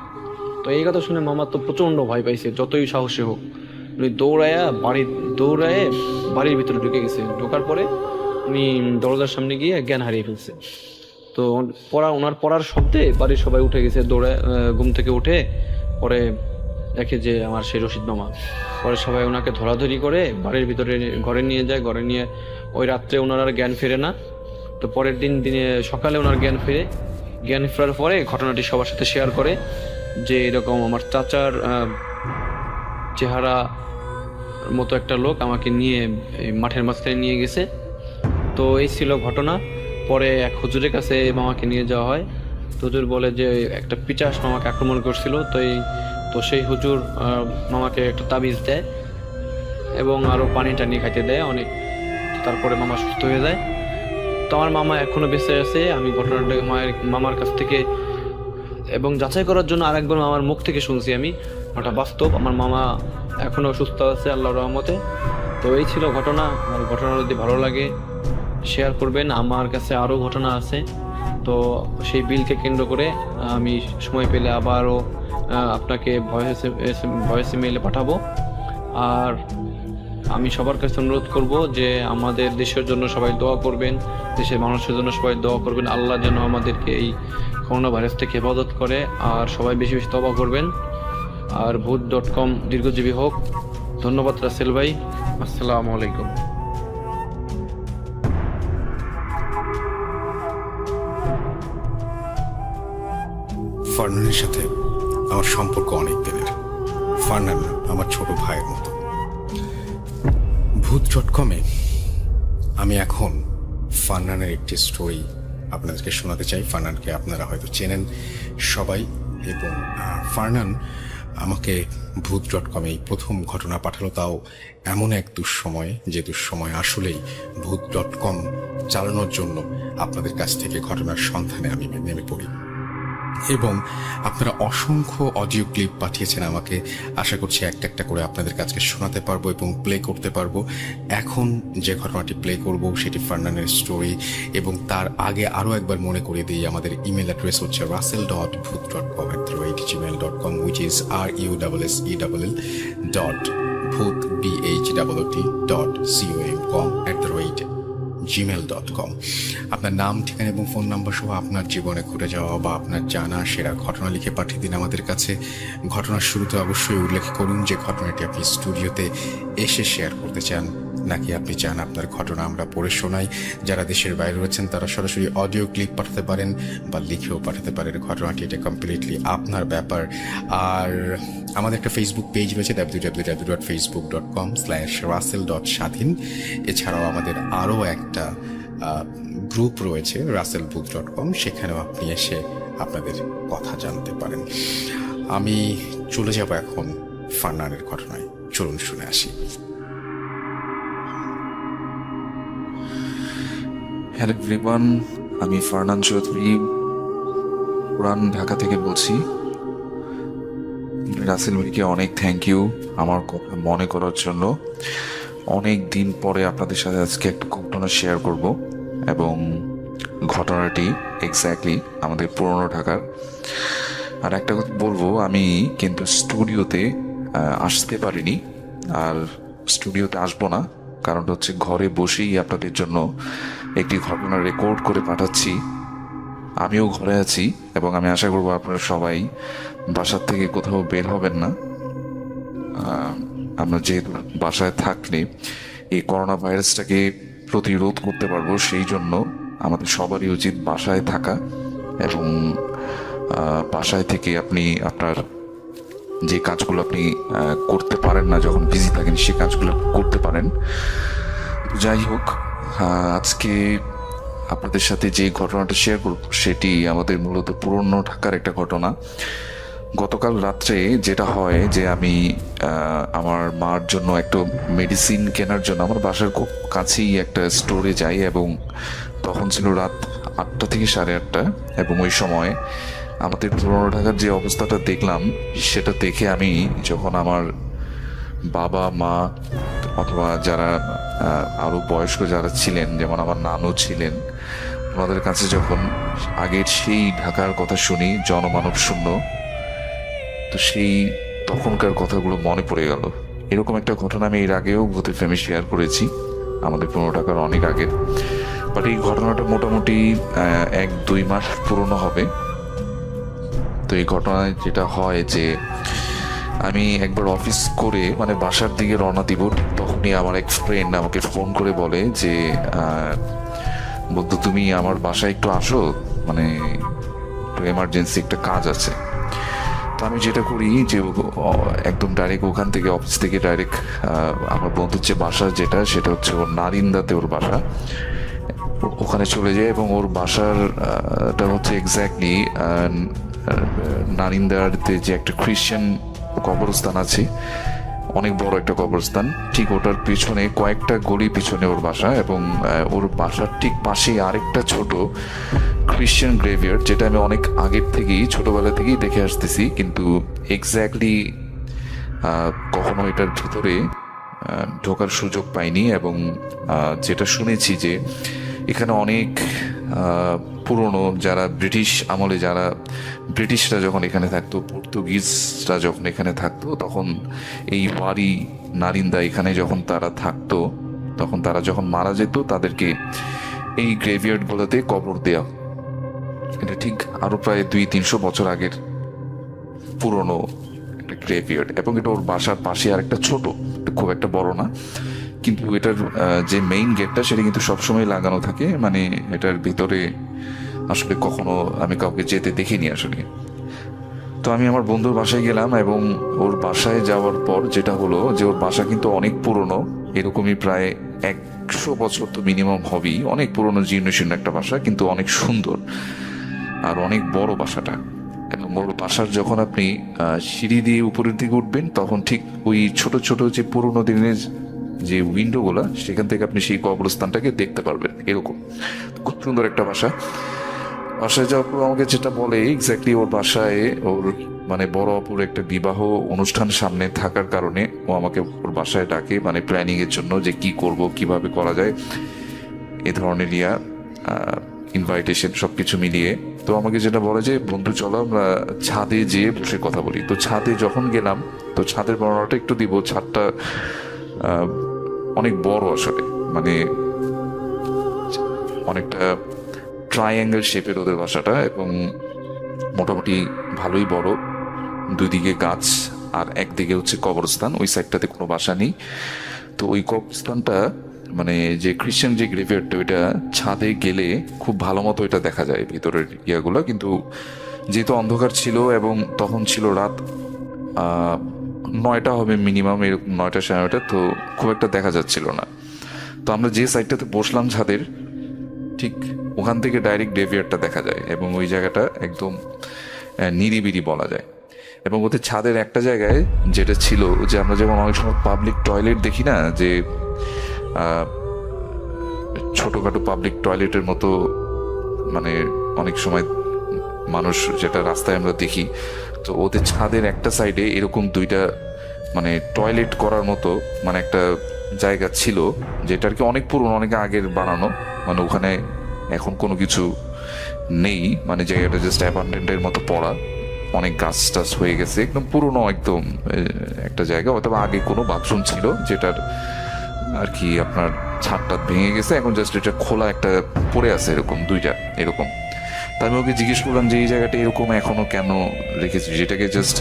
তো এই কথা শুনে মামা তো প্রচন্ড ভয় পাইছে, যতই সাহসী হোক। উনি দৌড়ায় বাড়ির ভিতরে ঢুকে গেছে। ঢোকার পরে উনি দরজার সামনে গিয়ে জ্ঞান হারিয়ে ফেলছে। তো ওনার পড়ার শব্দে বাড়ির সবাই উঠে গেছে, ঘুম থেকে উঠে পরে দেখে যে আমার সেই রশিদ মামা। পরে সবাই ওনাকে ধরাধরি করে বাড়ির ভিতরে ঘরে নিয়ে যায়। ঘরে নিয়ে ওই রাত্রে ওনার আর জ্ঞান ফেরে না। তো পরের দিনে সকালে ওনার জ্ঞান ফেরার পরে ঘটনাটি সবার সাথে শেয়ার করে যে এরকম আমার চাচার চেহারা মতো একটা লোক আমাকে নিয়ে মাঠের মাঝখানে নিয়ে গেছে। তো এই ছিল ঘটনা। পরে এক হুজুরের কাছে মামাকে নিয়ে যাওয়া হয়। হুজুর বলে যে একটা পিচাস মামাকে আক্রমণ করছিল। তো সেই হুজুর মামাকে একটা তাবিজ দেয় এবং আরও পানি টানি খাইতে দেয় অনেক। তারপরে মামা সুস্থ হয়ে যায়। তো আমার মামা এখনো বেঁচে আছে। আমি ঘটনাটা মামার কাছ থেকে এবং যাচাই করার জন্য আরেকবার মামার মুখ থেকে শুনছি আমি, ওটা বাস্তব। আমার মামা এখনো সুস্থ আছে আল্লাহর রহমতে। তো এই ছিল ঘটনা। আমার ঘটনা যদি ভালো লাগে শেয়ার করবেন। আমার কাছে আরও ঘটনা আছে। তো সেই বিলকে কেন্দ্র করে আমি সময় পেলে আবারও আপনাকে ভয়েস ইমেইলে পাঠাবো। আর আমি সবার কাছে অনুরোধ করব যে আমাদের দেশের জন্য সবাই দোয়া করবেন, দেশের মানুষের জন্য সবাই দোয়া করবেন। আল্লাহ যেন আমাদেরকে এই করোনা ভাইরাস থেকে হেফাজত করে। আর সবাই বেশি বেশি তওবা করবেন। আর ভূত.com দীর্ঘজীবী হোক। ধন্যবাদ রাসেল ভাই। আসসালামু আলাইকুম। ফারনানের সাথে আমার সম্পর্ক অনেক দিনের। ফারনান আমার ছোট ভাইয়ের মতো। ভূত.com-এ আমি এখন ফারনানের একটি স্টোরি আপনাদেরকে শোনাতে চাই। ফারনানকে আপনারা হয়তো চেনেন সবাই, এবং ফারনান আমাকে ভূত.com-এ এই প্রথম ঘটনা পাঠালো, তাও এমন এক দুঃসময়ে, যে দুঃসময় আসলেই ভূত.com চালানোর জন্য আপনাদের কাছ থেকে ঘটনার সন্ধানে আমি নেমে পড়ি। এবং আপনারা অসংখ্য অডিও ক্লিপ পাঠিয়েছেন আমাকে। আশা করছি একটা একটা করে আপনাদের কাছে শোনাতে পারবো এবং প্লে করতে পারবো। এখন যে ঘটনাটি প্লে করব সেটি ফারনানের স্টোরি। এবং তার আগে আরও একবার মনে করে দিই, আমাদের ইমেল অ্যাড্রেস হচ্ছে russell.bhooth.com@gmail.com, which is russell.bhooth.com@gmail.com। আপনার নাম, ঠিকানা এবং ফোন নাম্বার সহ আপনার জীবনে ঘটে যাওয়া বা আপনার জানা সেরা ঘটনা লিখে পাঠিয়ে দিন আমাদের কাছে। ঘটনার শুরুতে অবশ্যই উল্লেখ করুন যে ঘটনাটি আপনি স্টুডিওতে এসে শেয়ার করতে চান, নাকি আপনি চান আপনার ঘটনা আমরা পড়ে শোনাই। যারা দেশের বাইরে রয়েছেন তারা সরাসরি অডিও ক্লিপ পাঠাতে পারেন বা লিখেও পাঠাতে পারেন ঘটনাটি। এটা কমপ্লিটলি আপনার ব্যাপার। আর আমাদের একটা ফেসবুক পেজ রয়েছে www.facebook.com/russell.স্বাধীন। এছাড়াও আমাদের আরও একটা গ্রুপ রয়েছে russellbooth.com, সেখানেও আপনি এসে আপনাদের কথা জানতে পারেন। আমি চলে যাব এখন ফারনানের ঘটনায়। চলুন শুনে আসি। হ্যালো এভরিওয়ান, আমি ফারনান চৌধুরী পুরান ঢাকা থেকে বলছি। রাসেল ভাইকে অনেক থ্যাংক ইউ আমার কথা মনে করার জন্য। অনেক দিন পরে আপনাদের সাথে আজকে একটা ঘটনা শেয়ার করব, এবং ঘটনাটি এক্স্যাক্টলি আমাদের পুরনো ঢাকার। আর একটা কথা বলবো, আমি কিন্তু স্টুডিওতে আসতে পারিনি, আর স্টুডিওতে আসবো না। কারণটা হচ্ছে ঘরে বসেই আপনাদের জন্য একটি ঘটনা রেকর্ড করে পাঠাচ্ছি। আমিও ঘরে আছি এবং আমি আশা করবো আপনারা সবাই বাসার থেকে কোথাও বের হবেন না। আমরা যেহেতু বাসায় থাকলে এই করোনা ভাইরাসটাকে প্রতিরোধ করতে পারবো, সেই জন্য আমাদের সবারই উচিত বাসায় থাকা এবং বাসায় থেকে আপনি আপনার যে কাজগুলো আপনি করতে পারেন না যখন বিজি থাকেন, সে কাজগুলো করতে পারেন। যাই হোক, আজকে আপনাদের সাথে যে ঘটনাটা শেয়ার করব সেটি আমাদের মূলত পুরনো ঢাকার একটা ঘটনা। গতকাল রাত্রে যেটা হয় যে আমি আমার মার জন্য একটা মেডিসিন কেনার জন্য আমার বাসার খুব কাছেই একটা স্টোরে যাই এবং তখন ছিল রাত 8টা থেকে 8:30 এবং ওই সময় আমাদের পুরনো ঢাকার যে অবস্থাটা দেখলাম সেটা দেখে আমি যখন আমার বাবা মা অথবা যারা আরও বয়স্ক যারা ছিলেন, যেমন আমার নানু ছিলেন, ওনাদের কাছে যখন আগের সেই ঢাকার কথা শুনি, জনমানব শূন্য, তো সেই তখনকার কথাগুলো মনে পড়ে গেল। এরকম একটা ঘটনা আমি এর আগেও ভূতের ফ্যামি শেয়ার করেছি, আমাদের পুরনো ঢাকার অনেক আগের। বাট এই ঘটনাটা মোটামুটি 1-2 মাস পুরনো হবে। তো এই ঘটনায় যেটা হয় যে আমি একবার অফিস করে মানে বাসার দিকে রওনা দিব, তখনই আমার এক ফ্রেন্ড আমাকে ফোন করে বলে যে বন্ধু তুমি আমার বাসায় একটু আসো, মানে একটু এমার্জেন্সি একটা কাজ আছে। তো আমি যেটা করি যে একদম ডাইরেক্ট ওখান থেকে অফিস থেকে ডাইরেক্ট আমার বন্ধুর যে বাসা যেটা সেটা হচ্ছে ওর নারিন্দাতে ওর বাসা, ওখানে চলে যায় এবং ওর বাসারটা হচ্ছে এক্স্যাক্টলি নারিন্দাতে যে একটা খ্রিশ্চান কবরস্থান আছে, অনেক বড় একটা কবরস্থান, ঠিক ওটার পিছনে কয়েকটা গলি পিছনে ওর বাসা এবং ওর বাসার ঠিক পাশেই আরেকটা ছোট খ্রিশ্চান গ্রেভিয়ার্ড, যেটা আমি অনেক আগের থেকেই ছোটবেলা থেকেই দেখে আসতেছি, কিন্তু এক্স্যাক্টলি কখনো এটার ভিতরে ঢোকার সুযোগ পাইনি। এবং যেটা শুনেছি যে এখানে অনেক পুরনো যারা ব্রিটিশ আমলে, যারা ব্রিটিশরা যখন এখানে থাকতো, পর্তুগিজরা যখন এখানে থাকতো, তখন এই ওয়ারি নারিন্দা এখানে যখন তারা থাকতো, তখন তারা যখন মারা যেত তাদেরকে এই গ্রেভিয়ার্ডগুলোতে কবর দেয়া। এটা ঠিক আরো প্রায় 200-300 বছর আগের পুরনো একটা গ্রেভিয়ার্ড এবং এটা ওর বাসার পাশে আর একটা ছোট, খুব একটা বড় না, কিন্তু এটার যে মেইন গেটটা সেটা কিন্তু সবসময় লাগানো থাকে, মানে এটার ভিতরে আসলে কখনো আমি কাউকে যেতে দেখিনি আসলে। তো আমি আমার বন্ধুর বাসায় গেলাম এবং ওর বাসায় যাওয়ার পর যেটা হলো যে ওর বাসা কিন্তু অনেক পুরনো, এরকমই প্রায় 100 বছর তো মিনিমাম হবেই, অনেক পুরনো জীর্ণশীর্ণ একটা বাসা, কিন্তু অনেক সুন্দর আর অনেক বড় বাসাটা। এবং ওর বাসার যখন আপনি সিঁড়ি দিয়ে উপরের দিকে উঠবেন তখন ঠিক ওই ছোট ছোট যে পুরোনো দিনের যে উইন্ডোগুলা, সেখান থেকে আপনি সেই কবরস্থানটাকে দেখতে পারবেন। এরকম খুব সুন্দর একটা বাসা। বাসায় যাওয়ার পর আমাকে যেটা বলে এক্স্যাক্টলি ওর বাসায় ওর মানে বড় অপুর একটা বিবাহ অনুষ্ঠান সামনে থাকার কারণে ও আমাকে ওর বাসায় ডাকে, মানে প্ল্যানিং এর জন্য যে কি করব, কিভাবে করা যায়, এ ধরনের ইনভাইটেশন সবকিছু মিলিয়ে। তো আমাকে যেটা বলে যে বন্ধু চলো আমরা ছাদে যেয়ে বসে কথা বলি। তো ছাদে যখন গেলাম, তো ছাদের বর্ণনাটা একটু দিব। ছাদটা অনেক বড় আসলে, মানে অনেকটা ট্রায়াঙ্গেল শেপের ওদের বাসাটা এবং মোটামুটি ভালোই বড়, দুদিকে গাছ আর একদিকে হচ্ছে কবরস্থান, ওই সাইডটাতে কোনো বাসা নেই। তো ওই কবরস্থানটা মানে যে খ্রিশ্চান যে গ্রেভিয়ার্ডটা, ওইটা ছাদে গেলে খুব ভালো মতো এটা দেখা যায় ভিতরের ইয়াগুলো, কিন্তু যেহেতু অন্ধকার ছিল এবং তখন ছিল রাত 9টা হবে মিনিমাম, এরকম 9টা 9:30, তো খুব একটা দেখা যাচ্ছিল না। তো আমরা যে সাইডটাতে বসলাম ছাদের, ঠিক ওখান থেকে ডাইরেক্ট গ্রেভিয়ার্ডটা দেখা যায় এবং ওই জায়গাটা একদম নিরিবিলি বলা যায়। এবং ওদের ছাদের একটা জায়গায় যেটা ছিল যে আমরা যেমন অনেক সময় পাবলিক টয়লেট দেখি না, যে ছোটখাটো পাবলিক টয়লেটের মতো, মানে অনেক সময় মানুষ যেটা রাস্তায় আমরা দেখি, তো ওদের ছাদের একটা সাইডে এরকম 2টা মানে টয়লেট করার মতো মানে একটা জায়গা ছিল, যেটা আর কি অনেক পুরনো, অনেক আগের বানানো, মানে ওখানে এখন কোনো কিছু নেই, মানে জায়গাটা জাস্ট অ্যাপার্টমেন্টের মতো পড়া, অনেক গাছ টাছ হয়ে গেছে, একদম পুরনো একদম একটা জায়গা। অথবা আগে কোনো বাথরুম ছিল যেটার আর কি আপনার ছাদটা ভেঙে গেছে, এখন জাস্ট এটা খোলা একটা পড়ে আছে, এরকম 2টা এরকম। তো তা আমি ওকে জিজ্ঞেস করলাম যে এই জায়গাটা এরকম এখনো কেন রেখেছি, যেটাকে জাস্ট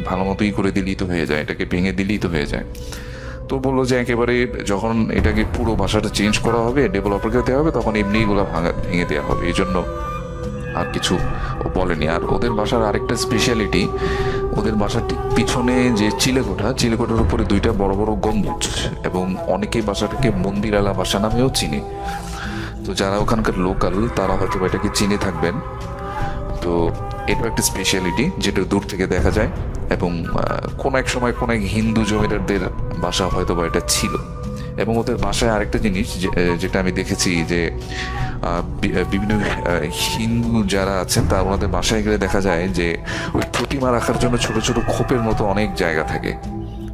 ভালো মতোই করে দিলেই তো হয়ে যায়, এটাকে ভেঙে দিলেই তো হয়ে যায়। তো বললো যে একেবারে যখন এটাকে পুরো বাসাটা চেঞ্জ করা হবে, ডেভেলপারকে দেওয়া হবে, তখন এমনি এগুলো ভেঙে দেওয়া হবে, এই জন্য আর কিছু ও বলেনি। আর ওদের বাসার আরেকটা স্পেশালিটি, ওদের বাসার ঠিক পিছনে যে চিলেকোঠার উপরে 2টা বড় বড় গম্বুজ, এবং অনেকেই বাসাটাকে মন্দিরালা বাসা নামেও চিনে। তো যারা ওখানকার লোকাল তারা হয়তো এটাকে চিনে থাকবেন। তো এটা একটা স্পেশালিটি যেটা দূর থেকে দেখা যায়, এবং কোনো এক সময় কোনো এক হিন্দু জমিদারদের বাসা হয়তো বা এটা ছিল। এবং ওদের বাসায় আরেকটা জিনিস যেটা আমি দেখেছি যে বিভিন্ন হিন্দু যারা আছেন তারা ওনাদের বাসায় গেলে দেখা যায় যে ওই প্রতিমা রাখার জন্য ছোট ছোট খোপের মতো অনেক জায়গা থাকে।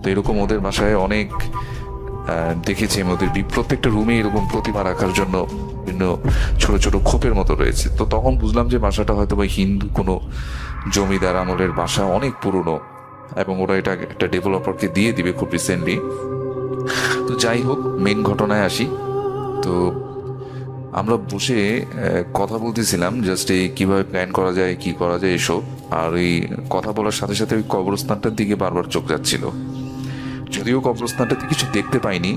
তো এরকম ওদের বাসায় অনেক দেখেছি আমি, ওদের প্রত্যেকটা রুমে এরকম প্রতিমা রাখার জন্য বিভিন্ন ছোট ছোট খোপের মতো রয়েছে। তো তখন বুঝলাম যে বাসাটা হয়তো বা হিন্দু কোনো জমিদার আমলের বাসা, অনেক পুরনো, এবং ওরা এটা একটা ডেভেলপারকে দিয়ে দিবে খুব রিসেন্টলি। তো যাই হোক, মেইন ঘটনায় আসি। তো আমরা বসে কথা বলতেছিলাম জাস্ট এই কীভাবে প্ল্যান করা যায়, কি করা যায় এসব। আর এই কথা বলার সাথে সাথে ওই কবরস্থানটার দিকে বারবার চোখ যাচ্ছিল, যদিও কবরস্থানটাতে কিছু দেখতে পাইনি।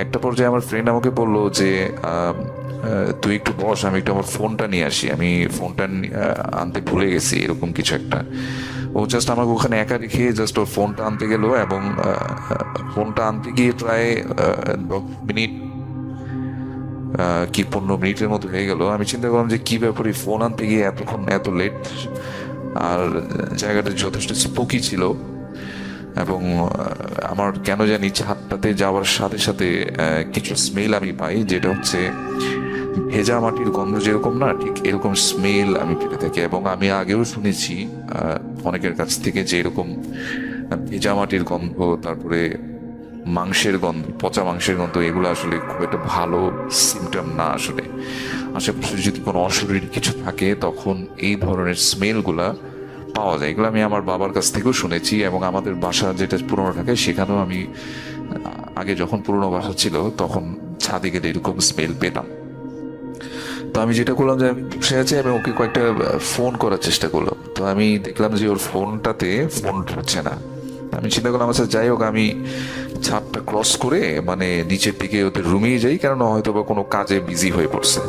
একটা পর্যায়ে আমার ফ্রেন্ড আমাকে বললো যে তুই একটু বস, আমি একটু আমার ফোনটা নিয়ে আসি, আমি ফোনটা আনতে ভুলে গেছি, এরকম কিছু একটা। ও জাস্ট আমাকে ওখানে একা রেখে জাস্ট ওর ফোনটা আনতে গেল, এবং ফোনটা আনতে গিয়ে প্রায় 10 মিনিট কি 15 মিনিটের মতো হয়ে গেল। আমি চিন্তা করলাম যে কি ব্যাপারে ফোন আনতে গিয়ে এতক্ষণ এত লেট। আর জায়গাটা যথেষ্ট স্পোকি ছিল, এবং আমার কেন জানি ছাদটাতে যাওয়ার সাথে সাথে কিছু স্মেল আমি পাই, যেটা হচ্ছে ভেজা মাটির গন্ধ যেরকম না, ঠিক এরকম স্মেল আমি পেতে থাকি। এবং আমি আগেও শুনেছি অনেকের কাছ থেকে যে এরকম ভেজা মাটির গন্ধ, তারপরে মাংসের গন্ধ, পচা মাংসের গন্ধ, এগুলো আসলে খুব একটা ভালো সিমটম না। আসলে আশেপাশে যদি কোনো অশরীর কিছু থাকে তখন এই ধরনের স্মেলগুলা পাওয়া যায়। এগুলো আমি আমার বাবার কাছ থেকেও শুনেছি, এবং আমাদের বাসা যেটা পুরোনো থাকে সেখানেও আমি আগে যখন পুরোনো বাসা ছিল তখন ছাদে গেলে এরকম স্মেল পেতাম। তো আমি যেটা করলাম যে আমি বসে আছি, আমি ওকে কয়েকটা ফোন করার চেষ্টা করলাম। তো আমি দেখলাম যে ওর ফোনটাতে ফোন হচ্ছে না। আমি চিন্তা করলাম আচ্ছা যাই হোক, আমি ছাদটা ক্রস করে মানে নিচের দিকে ওদের রুমেই যাই, কারণ হয়তো বা কোনো কাজে বিজি হয়ে পড়ছে।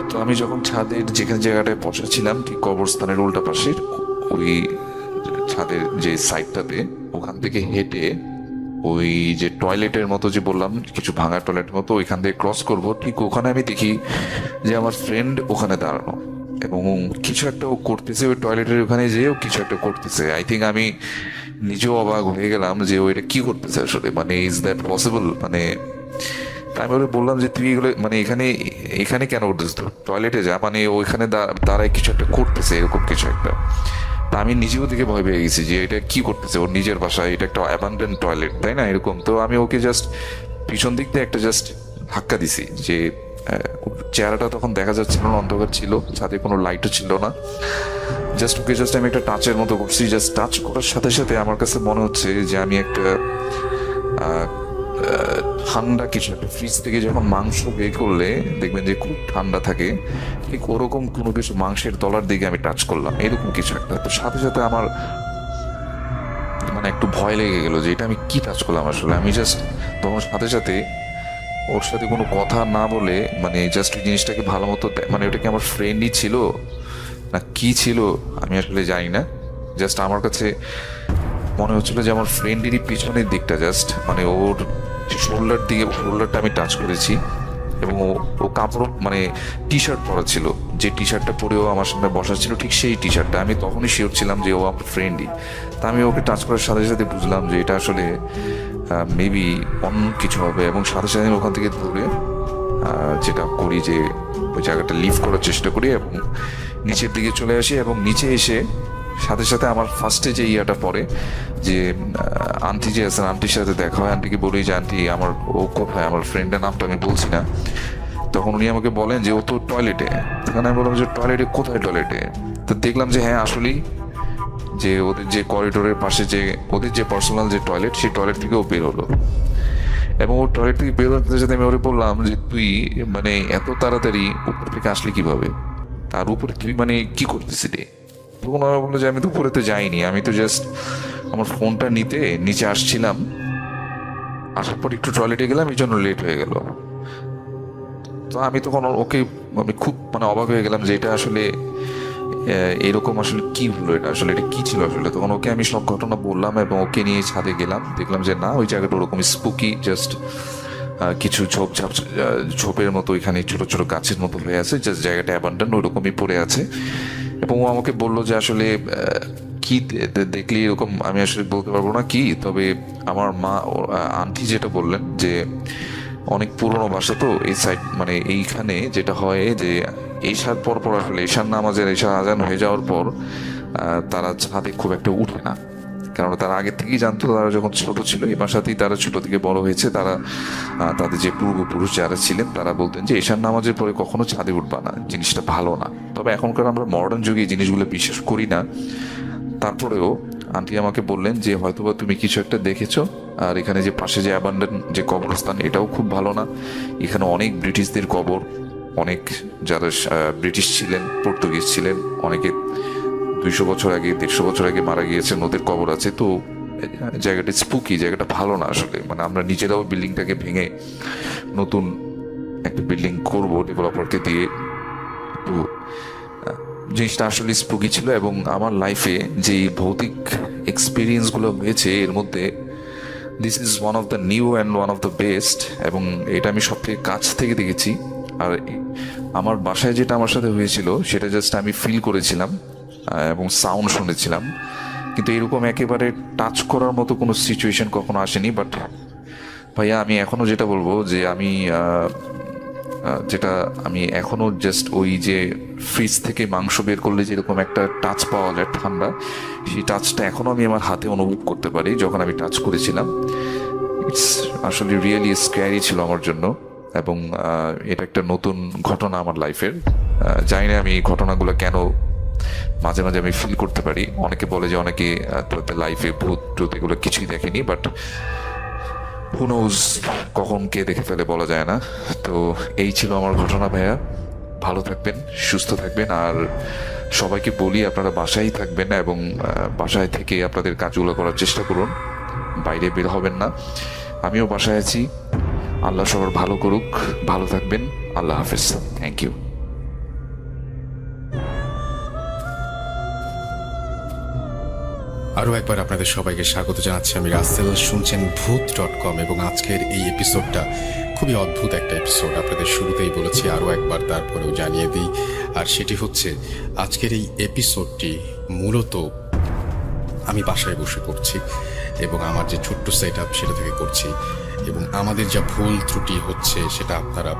তো আমি যখন ছাদের যেখানে জায়গাটায় বসেছিলাম ঠিক কবরস্থানের উল্টা পাশে, ওই ছাদের যে সাইডটাতে, ওখান থেকে হেঁটে ওই যে টয়লেটের মতো যে বললাম কিছু ভাঙা টয়লেটের মতো, ওইখান থেকে ক্রস করব, ঠিক ওখানে আমি দেখি যে আমার ফ্রেন্ড ওখানে দাঁড়ানো, এবং কিছু একটা ও করতেছে ওই টয়লেটের ওখানে যেও কিছু একটা করতেছে। আই থিঙ্ক আমি নিজেও অবাক হয়ে গেলাম যে ও এটা কি করতেছে আসলে, মানে ইজ দ্যাট পসিবল? মানে আমি ওরা বললাম যে তুই এগুলো মানে এখানে এখানে কেন করতেছিস, টয়লেটে যা, মানে ওইখানে দাঁড়ায় কিছু একটা করতেছে এরকম কিছু একটা। তা আমি নিজেও থেকে ভয় পেয়ে গেছি যে এটা কি করতেছে ওর নিজের বাসায়, এটা একটা অ্যাবান্ডেন্ড টয়লেট, তাই না এরকম। তো আমি ওকে জাস্ট পিছন দিক দিয়ে একটা জাস্ট ধাক্কা দিছি, যে চেহারাটা তখন দেখা যাচ্ছিল না, অন্ধকার ছিল, ছাদে কোনো লাইটও ছিল না। জাস্ট ওকে জাস্ট আমি একটা টাচের মতো করছি। জাস্ট টাচ করার সাথে সাথে আমার কাছে মনে হচ্ছে যে আমি একটা ঠান্ডা কিছু একটা, ফ্রিজ থেকে যখন মাংস বের করলে দেখবেন যে খুব ঠান্ডা থাকে, ঠিক ওরকম কোনো কিছু মাংসের তলার দিকে আমি টাচ করলাম, এরকম কিছু একটা। তো সাথে সাথে আমার মানে একটু ভয় লেগে গেল যে এটা আমি কি টাচ করলাম আসলে। আমি জাস্ট তখন সাথে সাথে ওর সাথে কোনো কথা না বলে মানে জাস্ট ওই জিনিসটাকে ভালো মতো, মানে ওটা কি আমার ফ্রেন্ডই ছিল না কি ছিল আমি আসলে জানি না। জাস্ট আমার কাছে মনে হচ্ছিল যে আমার ফ্রেন্ডেরই পিছনের দিকটা জাস্ট মানে ওর শোল্ডার দিকে, শোল্ডারটা আমি টাচ করেছি। এবং ও কাপড় মানে টি শার্ট পরা ছিল, যে টি শার্টটা পরেও আমার সামনে বসা ছিল ঠিক সেই টি শার্টটা। আমি তখনই শিওর ছিলাম যে ও আমার ফ্রেন্ডই। তা আমি ওকে টাচ করার সাথে সাথে বুঝলাম যে এটা আসলে মেবি অন্য কিছু হবে, এবং সাথে সাথে ওখান থেকে দৌড়ে যেটা করি যে ওই জায়গাটা লিভ করার চেষ্টা করি এবং নিচের দিকে চলে আসি। এবং নিচে এসে সাথে সাথে আমার ফার্স্টে যে ইয়াটা পড়ে যে আন্টি যে আছেন, আন্টির সাথে দেখা হয়। আন্টিকে বলি যে আন্টি আমার ও কোথায়, আমার ফ্রেন্ডের নামটা আমি বলছি না। তখন উনি আমাকে বলেন যে ও তো টয়লেটে। তখন আমি বললাম যে টয়লেটে কোথায়, টয়লেটে? তো দেখলাম যে হ্যাঁ আসলেই যে ওদের যে করিডোরের পাশে যে ওদের যে পার্সোনাল যে টয়লেট, সেই টয়লেট থেকেও বের হলো। এবং ও টয়লেট থেকে বের হতে সাথে আমি ওরে বললাম যে তুই মানে এত তাড়াতাড়ি উপর থেকে আসলি কিভাবে, তার উপরে তুই মানে কি করতেছিলি? তখন ওরা বললো যে আমি তো উপরে তো যাইনি, আমি তো জাস্ট আমার ফোনটা নিতে নিচে আসছিলাম, আসার পর একটু টয়লেটে গেলাম, এই জন্য লেট হয়ে গেল। তো আমি তখন ওকে আমি খুব মানে অবাক হয়ে গেলাম যে এটা আসলে এরকম আসলে কি হলো, এটা আসলে এটা কি ছিল আসলে। তখন ওকে আমি সব ঘটনা বললাম এবং ওকে নিয়ে ছাদে গেলাম, দেখলাম যে না ওই জায়গাটা ওরকম স্পুকি, জাস্ট কিছু ঝোপঝাপ ঝোপের মতো এখানে ছোট ছোট গাছের মতো হয়ে আছে, জাস্ট জায়গাটা অ্যাবান্ডন ওরকমই পড়ে আছে। এবং ও আমাকে বললো যে আসলে কি দেখলি এরকম, আমি আসলে বলতে পারবো না কি, তবে আমার মা আন্টি যেটা বললেন যে অনেক পুরনো বাসা তো এই সাইড, মানে এইখানে যেটা হয় যে এশার পর পর আসলে এশার নামাজের এশার আজান হয়ে যাওয়ার পর তারা ছাদে খুব একটা উঠে না, কারণ তারা আগে থেকেই জানতো, তারা যখন ছোট ছিল এই বাসাতেই তারা ছোট থেকে বড় হয়েছে, তারা তাদের যে পূর্বপুরুষ যারা ছিলেন তারা বলতেন যে এশার নামাজের পরে কখনো ছাদে উঠবা না, জিনিসটা ভালো না। তবে এখনকার আমরা মডার্ন যুগে এই জিনিসগুলো বিশ্বাস করি না, তারপরেও আন্টি আমাকে বললেন যে হয়তোবা তুমি কিছু একটা দেখেছো, আর এখানে যে পাশে যে অ্যাবান্ডন যে কবরস্থান এটাও খুব ভালো না, এখানে অনেক ব্রিটিশদের কবর, অনেক যারা ব্রিটিশ ছিলেন, পর্তুগিজ ছিলেন, অনেকে 200 বছর আগে 150 বছর আগে মারা গিয়েছেন, ওদের কবর আছে। তো জায়গাটা স্পুকি, জায়গাটা ভালো না আসলে, মানে আমরা নিজেরাও বিল্ডিংটাকে ভেঙে নতুন একটা বিল্ডিং করব ডেভেলপারকে দিয়ে। তো জিনিসটা আসলে স্পুকি ছিল। এবং আমার লাইফে যে ভৌতিক এক্সপিরিয়েন্সগুলো হয়েছে এর মধ্যে this is one of the new and one of the best, এবং এটা আমি সব থেকে কাছ থেকে দেখেছি। আর আমার বাসায় যেটা আমার সাথে হয়েছিল সেটা জাস্ট আমি ফিল করেছিলাম এবং সাউন্ড শুনেছিলাম, কিন্তু এরকম একেবারে টাচ করার মতো কোনো সিচুয়েশন কখনো আসেনি। বাট ভাইয়া আমি এখনও যেটা বলবো যে যেটা আমি এখনো জাস্ট ওই যে ফ্রিজ থেকে মাংস বের করলে যেরকম একটা টাচ পাওয়া যায় ঠান্ডা, সেই টাচটা এখনো আমি আমার হাতে অনুভব করতে পারি যখন আমি টাচ করেছিলাম। ইটস আসলে রিয়েলি স্ক্যারি ছিল আমার জন্য, এবং এটা একটা নতুন ঘটনা আমার লাইফের। জানি না আমি এই ঘটনাগুলো কেন মাঝে মাঝে আমি ফিল করতে পারি। অনেকে বলে যে অনেকে তাদের লাইফে ভূত টুত এগুলো কিছুই দেখেনি, বাট হু নোজ কখন কে দেখে ফেলে বলা যায় না। তো এই ছিল আমার ঘটনা ভাইয়া, ভালো থাকবেন, সুস্থ থাকবেন, আর সবাইকে বলি আপনারা বাসায় থাকবেন এবং বাসায় থেকে আপনাদের কাজগুলো করার চেষ্টা করুন, বাইরে বের হবেন না। আমিও বাসায় আছি, আল্লাহ সবার ভালো করুক, ভালো থাকবেন, আল্লাহ হাফেজ, থ্যাংক ইউ। আরও একবার আপনাদের সবাইকে স্বাগত জানাচ্ছি, আমি রাসেল, শুনছেন ভূত.com। এবং আজকের এই এপিসোডটা খুবই অদ্ভুত একটা এপিসোড, আপনাদের শুরুতেই বলেছি, আরও একবার তারপরেও জানিয়ে দিই। আর সেটি হচ্ছে আজকের এই এপিসোডটি মূলত আমি বাসায় বসে করছি এবং আমার যে ছোট্ট সেট আপ সেটা থেকে করছি, এবং আমাদের যা ভুল ত্রুটি হচ্ছে সেটা আপনারা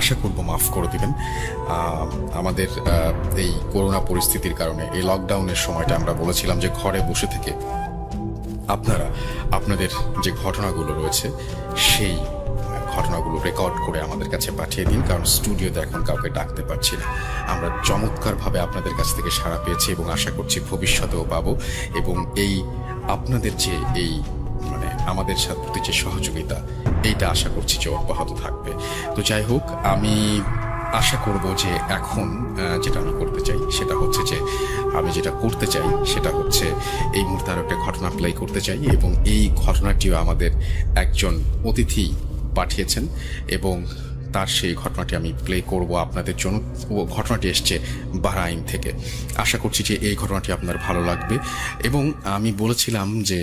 আশা করব মাফ করে দিবেন। আমাদের এই করোনা পরিস্থিতির কারণে এই লকডাউনের সময়টা আমরা বলেছিলাম যে ঘরে বসে থেকে আপনারা আপনাদের যে ঘটনাগুলো রয়েছে সেই ঘটনাগুলো রেকর্ড করে আমাদের কাছে পাঠিয়ে দিন, কারণ স্টুডিওতে এখন কাউকে ডাকতে পারছি না। আমরা চমৎকারভাবে আপনাদের কাছ থেকে সাড়া পেয়েছি এবং আশা করছি ভবিষ্যতেও পাবো। এবং এই আপনাদের যে এই মানে আমাদের সাথে যে সহযোগিতা, এইটা আশা করছি যে অব্যাহত থাকবে। তো যাই হোক, আমি আশা করব যে এখন যেটা আমি করতে চাই সেটা হচ্ছে যে সেটা হচ্ছে এই মুহূর্তে আরও একটা ঘটনা প্লে করতে চাই, এবং এই ঘটনাটিও আমাদের একজন অতিথি পাঠিয়েছেন এবং তার সেই ঘটনাটি আমি প্লে করব আপনাদের জন্য। ঘটনাটি এসছে বাহরাইন থেকে। আশা করছি যে এই ঘটনাটি আপনার ভালো লাগবে। এবং আমি বলেছিলাম যে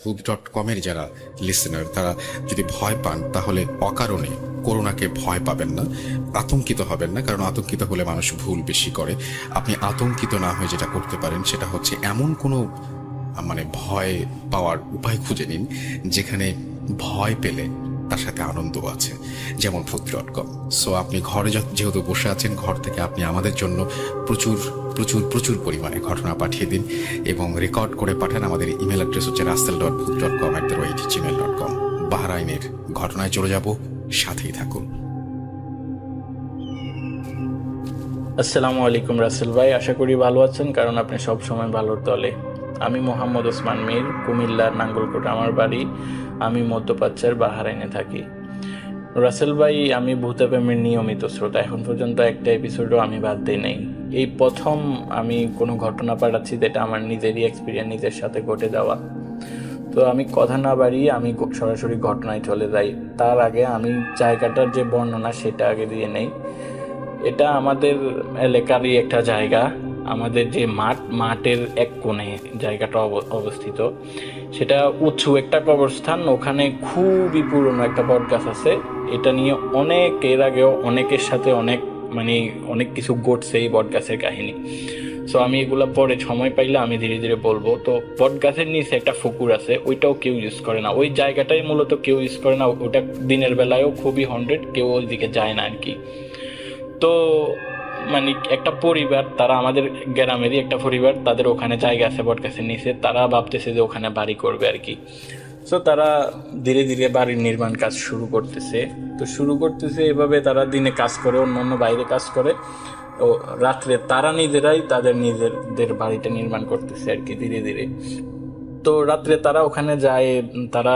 ভূত.com-এর যারা লিসেনার তারা যদি ভয় পান তাহলে অকারণে করোনাকে ভয় পাবেন না, আতঙ্কিত হবেন না, কারণ আতঙ্কিত হলে মানুষ ভুল বেশি করে। আপনি আতঙ্কিত না হয়ে যেটা করতে পারেন সেটা হচ্ছে এমন কোনো মানে ভয় পাওয়ার উপায় খুঁজে নিন যেখানে ভয় পেলে তার সাথে আনন্দ আছে, যেমন ভূত.com। সো আপনি ঘরে যেহেতু বসে আছেন, ঘর থেকে আপনি আমাদের জন্য প্রচুর প্রচুর প্রচুর পরিমাণে ঘটনা পাঠিয়ে দিন এবং রেকর্ড করে পাঠান। আমাদের ইমেল অ্যাড্রেস হচ্ছে rasel.bhoot.com@gmail.com। বাহরাইনের ঘটনায় চলে যাব, সাথেই থাকুন। আসসালামু আলাইকুম রাসেল ভাই, আশা করি ভালো আছেন, কারণ আপনি সব সময় ভালোর দলে। আমি মোহাম্মদ ওসমান মীর, কুমিল্লার নাঙ্গলকোট আমার বাড়ি। আমি মধ্যপ্রাচ্যের বাহরাইনে থাকি। রাসেল ভাই, আমি ভূতে প্রেমের নিয়মিত শ্রোতা। এখন পর্যন্ত একটা এপিসোডও আমি বাদ দিই নাই। এই প্রথম আমি কোনো ঘটনা পাঠাচ্ছি যেটা আমার নিজেরই এক্সপিরিয়েন্স, নিজের সাথে ঘটে যাওয়া। তো আমি কথা না বাড়িয়ে আমি সরাসরি ঘটনায় চলে যাই। তার আগে আমি জায়গাটার যে বর্ণনা সেটা আগে দিয়ে নেই। এটা আমাদের এলাকারই একটা জায়গা। আমাদের যে মাঠের এক কোণে জায়গাটা অবস্থিত, সেটা উঁচু একটা কবরস্থান। ওখানে খুবই পুরনো একটা বটগাছ আছে। এটা নিয়ে এর আগেও অনেকের সাথে অনেক কিছু ঘটছে এই বটগাছের কাহিনী। সো আমি এগুলা পরে সময় পাইলে আমি ধীরে ধীরে বলবো। তো বটগাছের নিচে একটা পুকুর আছে, ওইটাও কেউ ইউজ করে না। ওই জায়গাটাই মূলত কেউ ইউজ করে না। ওটা দিনের বেলায়ও খুবই 100, কেউ ওই দিকে যায় না আর কি। তো একটা পরিবার, তারা আমাদের গ্রামেরই একটা পরিবার, তাদের ওখানে জায়গা আছে বটগাছের নিচে। তারা ভাবতেছে যে ওখানে বাড়ি করবে আর কি। সো তারা ধীরে ধীরে বাড়ির নির্মাণ কাজ শুরু করতেছে। এভাবে তারা দিনে কাজ করে, অন্যান্য বাইরে কাজ করে। ও রাত্রে তারা নিজেরাই তাদের নিজেদের বাড়িটা নির্মাণ করতেছে আর কি ধীরে ধীরে। তো রাত্রে তারা ওখানে যায়। তারা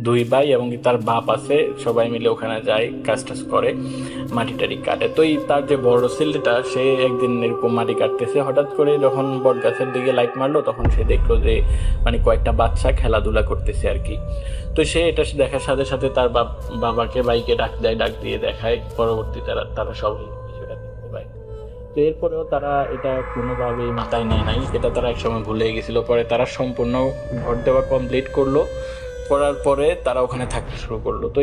দুই ভাই এবং তার বাপ আছে, সবাই মিলে ওখানে যায়, কাজ টাজ করে, মাটি টাটি কাটে। তো তার যে বড় ছেলেটা, সে একদিন এরকম মাটি কাটতেছে, হঠাৎ করে যখন বট গাছের দিকে লাইট মারলো, তখন সে দেখলো যে কয়েকটা বাচ্চা খেলাধুলা করতেছে আর কি। তো সে এটা দেখার সাথে সাথে তার বাবাকে, বাইকে ডাক দিয়ে দেখায়। পরবর্তী তারা সবাই সেটা দেখতে পায়। তো এরপরেও তারা এটা কোনোভাবেই মাথায় নেয় নাই। এটা তারা একসময় ভুলে গেছিল। পরে তারা সম্পূর্ণ ঘর দেওয়া কমপ্লিট করার পরে তারা ওখানে থাকতে শুরু করলো। তো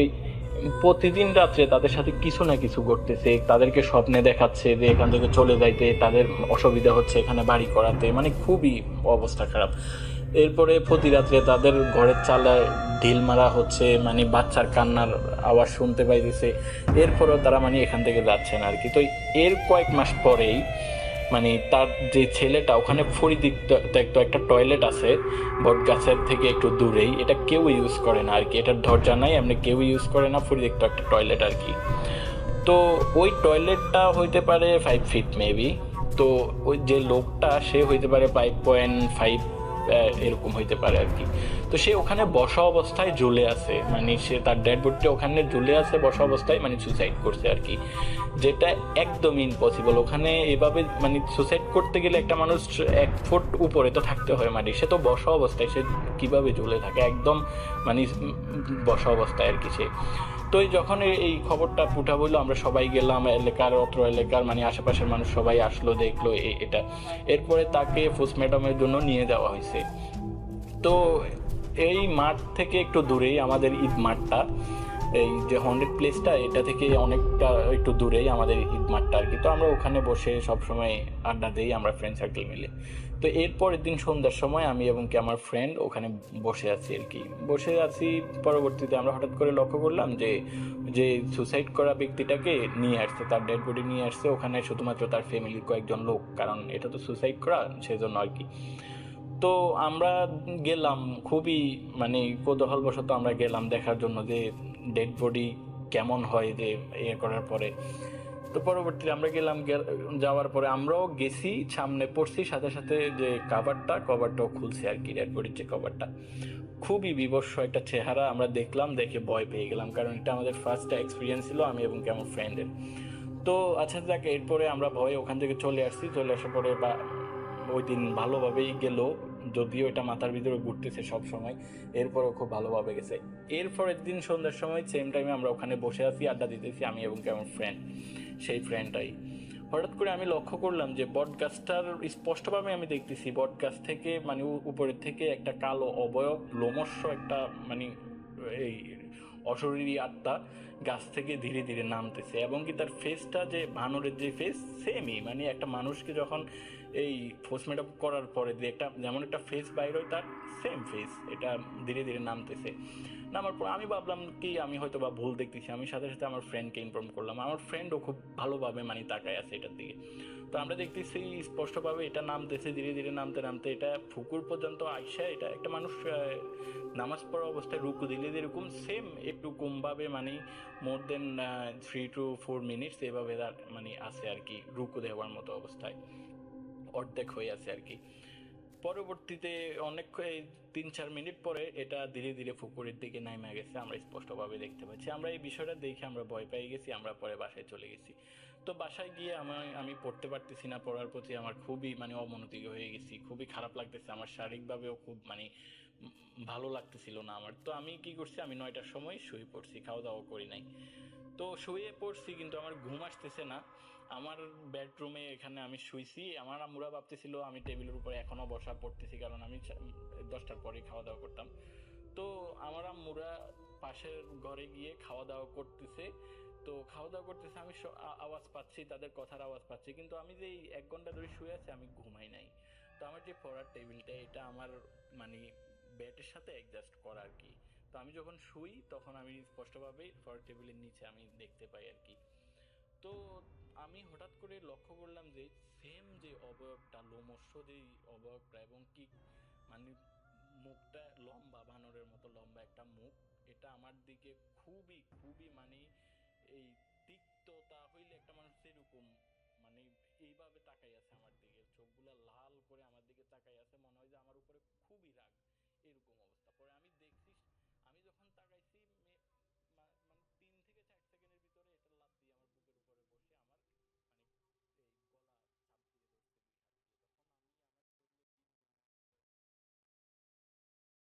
প্রতিদিন রাত্রে তাদের সাথে কিছু না কিছু ঘটতেছে। তাদেরকে স্বপ্নে দেখাচ্ছে যে এখান থেকে চলে যাইতে, তাদের অসুবিধা হচ্ছে এখানে বাড়ি করাতে, খুবই অবস্থা খারাপ। এরপরে প্রতি রাত্রে তাদের ঘরের চালায় ঢিল মারা হচ্ছে, বাচ্চার কান্নার আওয়াজ শুনতে পাইতেছে। এরপরেও তারা এখান থেকে যাচ্ছে না আর কি। তো এর কয়েক মাস পরেই তার যে ছেলেটা, ওখানে ফরিদিক্ত একটা টয়লেট আছে বট গাছের থেকে একটু দূরেই। এটা কেউ ইউজ করে না আর কি, এটার দরজা নাই, কেউ ইউজ করে না, ফরিদিক্ত একটা টয়লেট আর কি। তো ওই টয়লেটটা হইতে পারে 5 ফিট মেবি। তো ওই যে লোকটা, সে হইতে পারে 5.5 এরকম হইতে পারে আর কি। তো সে ওখানে বসা অবস্থায় ঝুলে আছে, সে তার ডেড বডিটা ওখানে ঝুলে আছে বসা অবস্থায়, সুসাইড করছে আর কি, যেটা একদমই ইম্পসিবল। ওখানে এভাবে সুসাইড করতে গেলে একটা মানুষ 1 ফুট উপরে তো থাকতে হয় সে তো বসা অবস্থায়, সে কিভাবে ঝুলে থাকে একদম বসা অবস্থায় আর কি সে। তো যখন এই খবরটা পুঠা বললো, আমরা সবাই গেলাম, অত্র এলাকার আশেপাশের মানুষ সবাই আসলো, দেখলো এটা। এরপরে তাকে পোস্টমর্টমের জন্য নিয়ে যাওয়া হয়েছে। তো এই মাঠ থেকে একটু দূরেই আমাদের ঈদ মাঠটা, এই যে হন্ডেড প্লেসটা, এটা থেকে অনেকটা একটু দূরেই আমাদের ঈদ মাঠটা আর কি। তো আমরা ওখানে বসে সবসময় আড্ডা দিই, আমরা ফ্রেন্ড সার্কেল মিলে। তো এরপরের দিন সন্ধ্যার সময় আমি এবং আমার ফ্রেন্ড ওখানে বসে আছি। পরবর্তীতে আমরা হঠাৎ করে লক্ষ্য করলাম যে সুসাইড করা ব্যক্তিটাকে নিয়ে আসছে, তার ডেড বডি নিয়ে আসছে ওখানে শুধুমাত্র তার ফ্যামিলির কয়েকজন লোক, কারণ এটা তো সুসাইড করা, সেজন্য আর কি। তো আমরা গেলাম, খুবই কৌতূহলবশত আমরা গেলাম দেখার জন্য যে ডেড বডি কেমন হয় যে করার পরে। তো পরবর্তীতে আমরা গেলাম, যাওয়ার পরে আমরাও গেছি, সামনে পড়ছি, সাথে সাথে যে কভারটাও খুলছে আর কি, ডেড বডির যে কভারটা। খুবই বিবস্ব একটা চেহারা আমরা দেখলাম, দেখে ভয় পেয়ে গেলাম, কারণ এটা আমাদের ফার্স্ট এক্সপিরিয়েন্স ছিল আমি এবং আমার ফ্রেন্ডের। তো আচ্ছা যাক, এরপরে আমরা ভয়ে ওখান থেকে চলে আসার পরে ওই দিন ভালোভাবেই গেল, যদিও এটা মাথার ভিতরে ঘুরতেছে সব সময়, এরপরেও খুব ভালোভাবে গেছে। এরপরের দিন সন্ধ্যার সময় সেম টাইমে আমরা ওখানে বসে আছি, আড্ডা দিতেছি আমি এবং আমার ফ্রেন্ড। সেই ফ্রেন্ডটাই হঠাৎ করে আমি লক্ষ্য করলাম যে বটগাছটার স্পষ্টভাবে আমি দেখতেছি বটগাছ থেকে উপরের থেকে একটা কালো অবয়ব, লোমস্য একটা এই অশরীরী আত্মা গাছ থেকে ধীরে ধীরে নামতেছে, এবং কি তার ফেসটা যে বানরের যে ফেস, সেমই একটা মানুষকে যখন এই পোস্টমর্টম করার পরে যে যেমন একটা ফেস বাইর হয়, তার সেম ফেস এটা ধীরে ধীরে নামতেছে। নামার পর আমি ভাবলাম কি আমি হয়তো বা ভুল দেখতেছি, আমি সাথে সাথে আমার ফ্রেন্ডকে ইনফর্ম করলাম। আমার ফ্রেন্ডও খুব ভালোভাবে তাকায় আছে এটার দিকে। তো আমরা দেখতেছি স্পষ্টভাবে এটা নামতেছে, ধীরে ধীরে নামতে নামতে এটা পুকুর পর্যন্ত আইসা, এটা একটা মানুষ নামাজ পড়া অবস্থায় রুকু দিলে যেরকম সেম একটুকুম ভাবে মোর দেন 3 to 4 মিনিটস এভাবে আছে আর কি, রুকু দেওয়ার মতো অবস্থায় অর্ধেক হয়ে আছে আর কি। পরবর্তীতে অনেক 3-4 মিনিট পরে এটা ধীরে ধীরে পুকুরের দিকে নেমে গেছে, আমরা স্পষ্টভাবে দেখতে পাচ্ছি। আমরা এই বিষয়টা দেখে আমরা ভয় পেয়ে গেছি, আমরা পরে বাসায় চলে গেছি। তো বাসায় গিয়ে আমি পড়তে পারতেছি না, পড়ার প্রতি আমার খুবই অবনতি হয়ে গেছি, খুবই খারাপ লাগতেছে, আমার শারীরিকভাবেও খুব ভালো লাগতেছিল না আমার। তো আমি কি করছি, আমি 9টার সময় শুয়ে পড়ছি, খাওয়া দাওয়া করি নাই। তো শুয়ে পড়ছি কিন্তু আমার ঘুম আসতেছে না। আমার বেডরুমে এখানে আমি শুইছি, আমার আম্মুরা ভাবতেছিল আমি টেবিলের উপরে এখনও বসা পড়তেছি, কারণ আমি 10টার পরেই খাওয়া দাওয়া করতাম। তো আমার আম্মুরা পাশের ঘরে গিয়ে খাওয়া দাওয়া করতেছে। তো খাওয়া দাওয়া করতেছে, আমি আওয়াজ পাচ্ছি, তাদের কথার আওয়াজ পাচ্ছি, কিন্তু আমি যে 1 ঘন্টা ধরে শুয়ে আছি আমি ঘুমাই নাই। তো আমার যে পড়ার টেবিলটা, এটা আমার বেডের সাথে অ্যাডজাস্ট করা আর কি। তো আমি যখন শুই তখন আমি স্পষ্টভাবে পড়ার টেবিলের নিচে আমি দেখতে পাই আর কি। তো আমি হঠাৎ করে লক্ষ্য করলাম যে সেম যে অবয়বটা, লোমস্য যেই অবয়বটা, এবং কি মানে মুখটা লম্বা, বানরের মতো লম্বা একটা মুখ, এটা আমার দিকে খুবই খুবই এই তিক্ততা হইলে একটা মানুষ এরকম এইভাবে তাকাই আছে আমার দিকে, চোখগুলা লাল করে আমার দিকে তাকাই আছে, মনে হয় যে আমার উপরে খুবই রাগ, এরকম অবস্থা। পরে আমি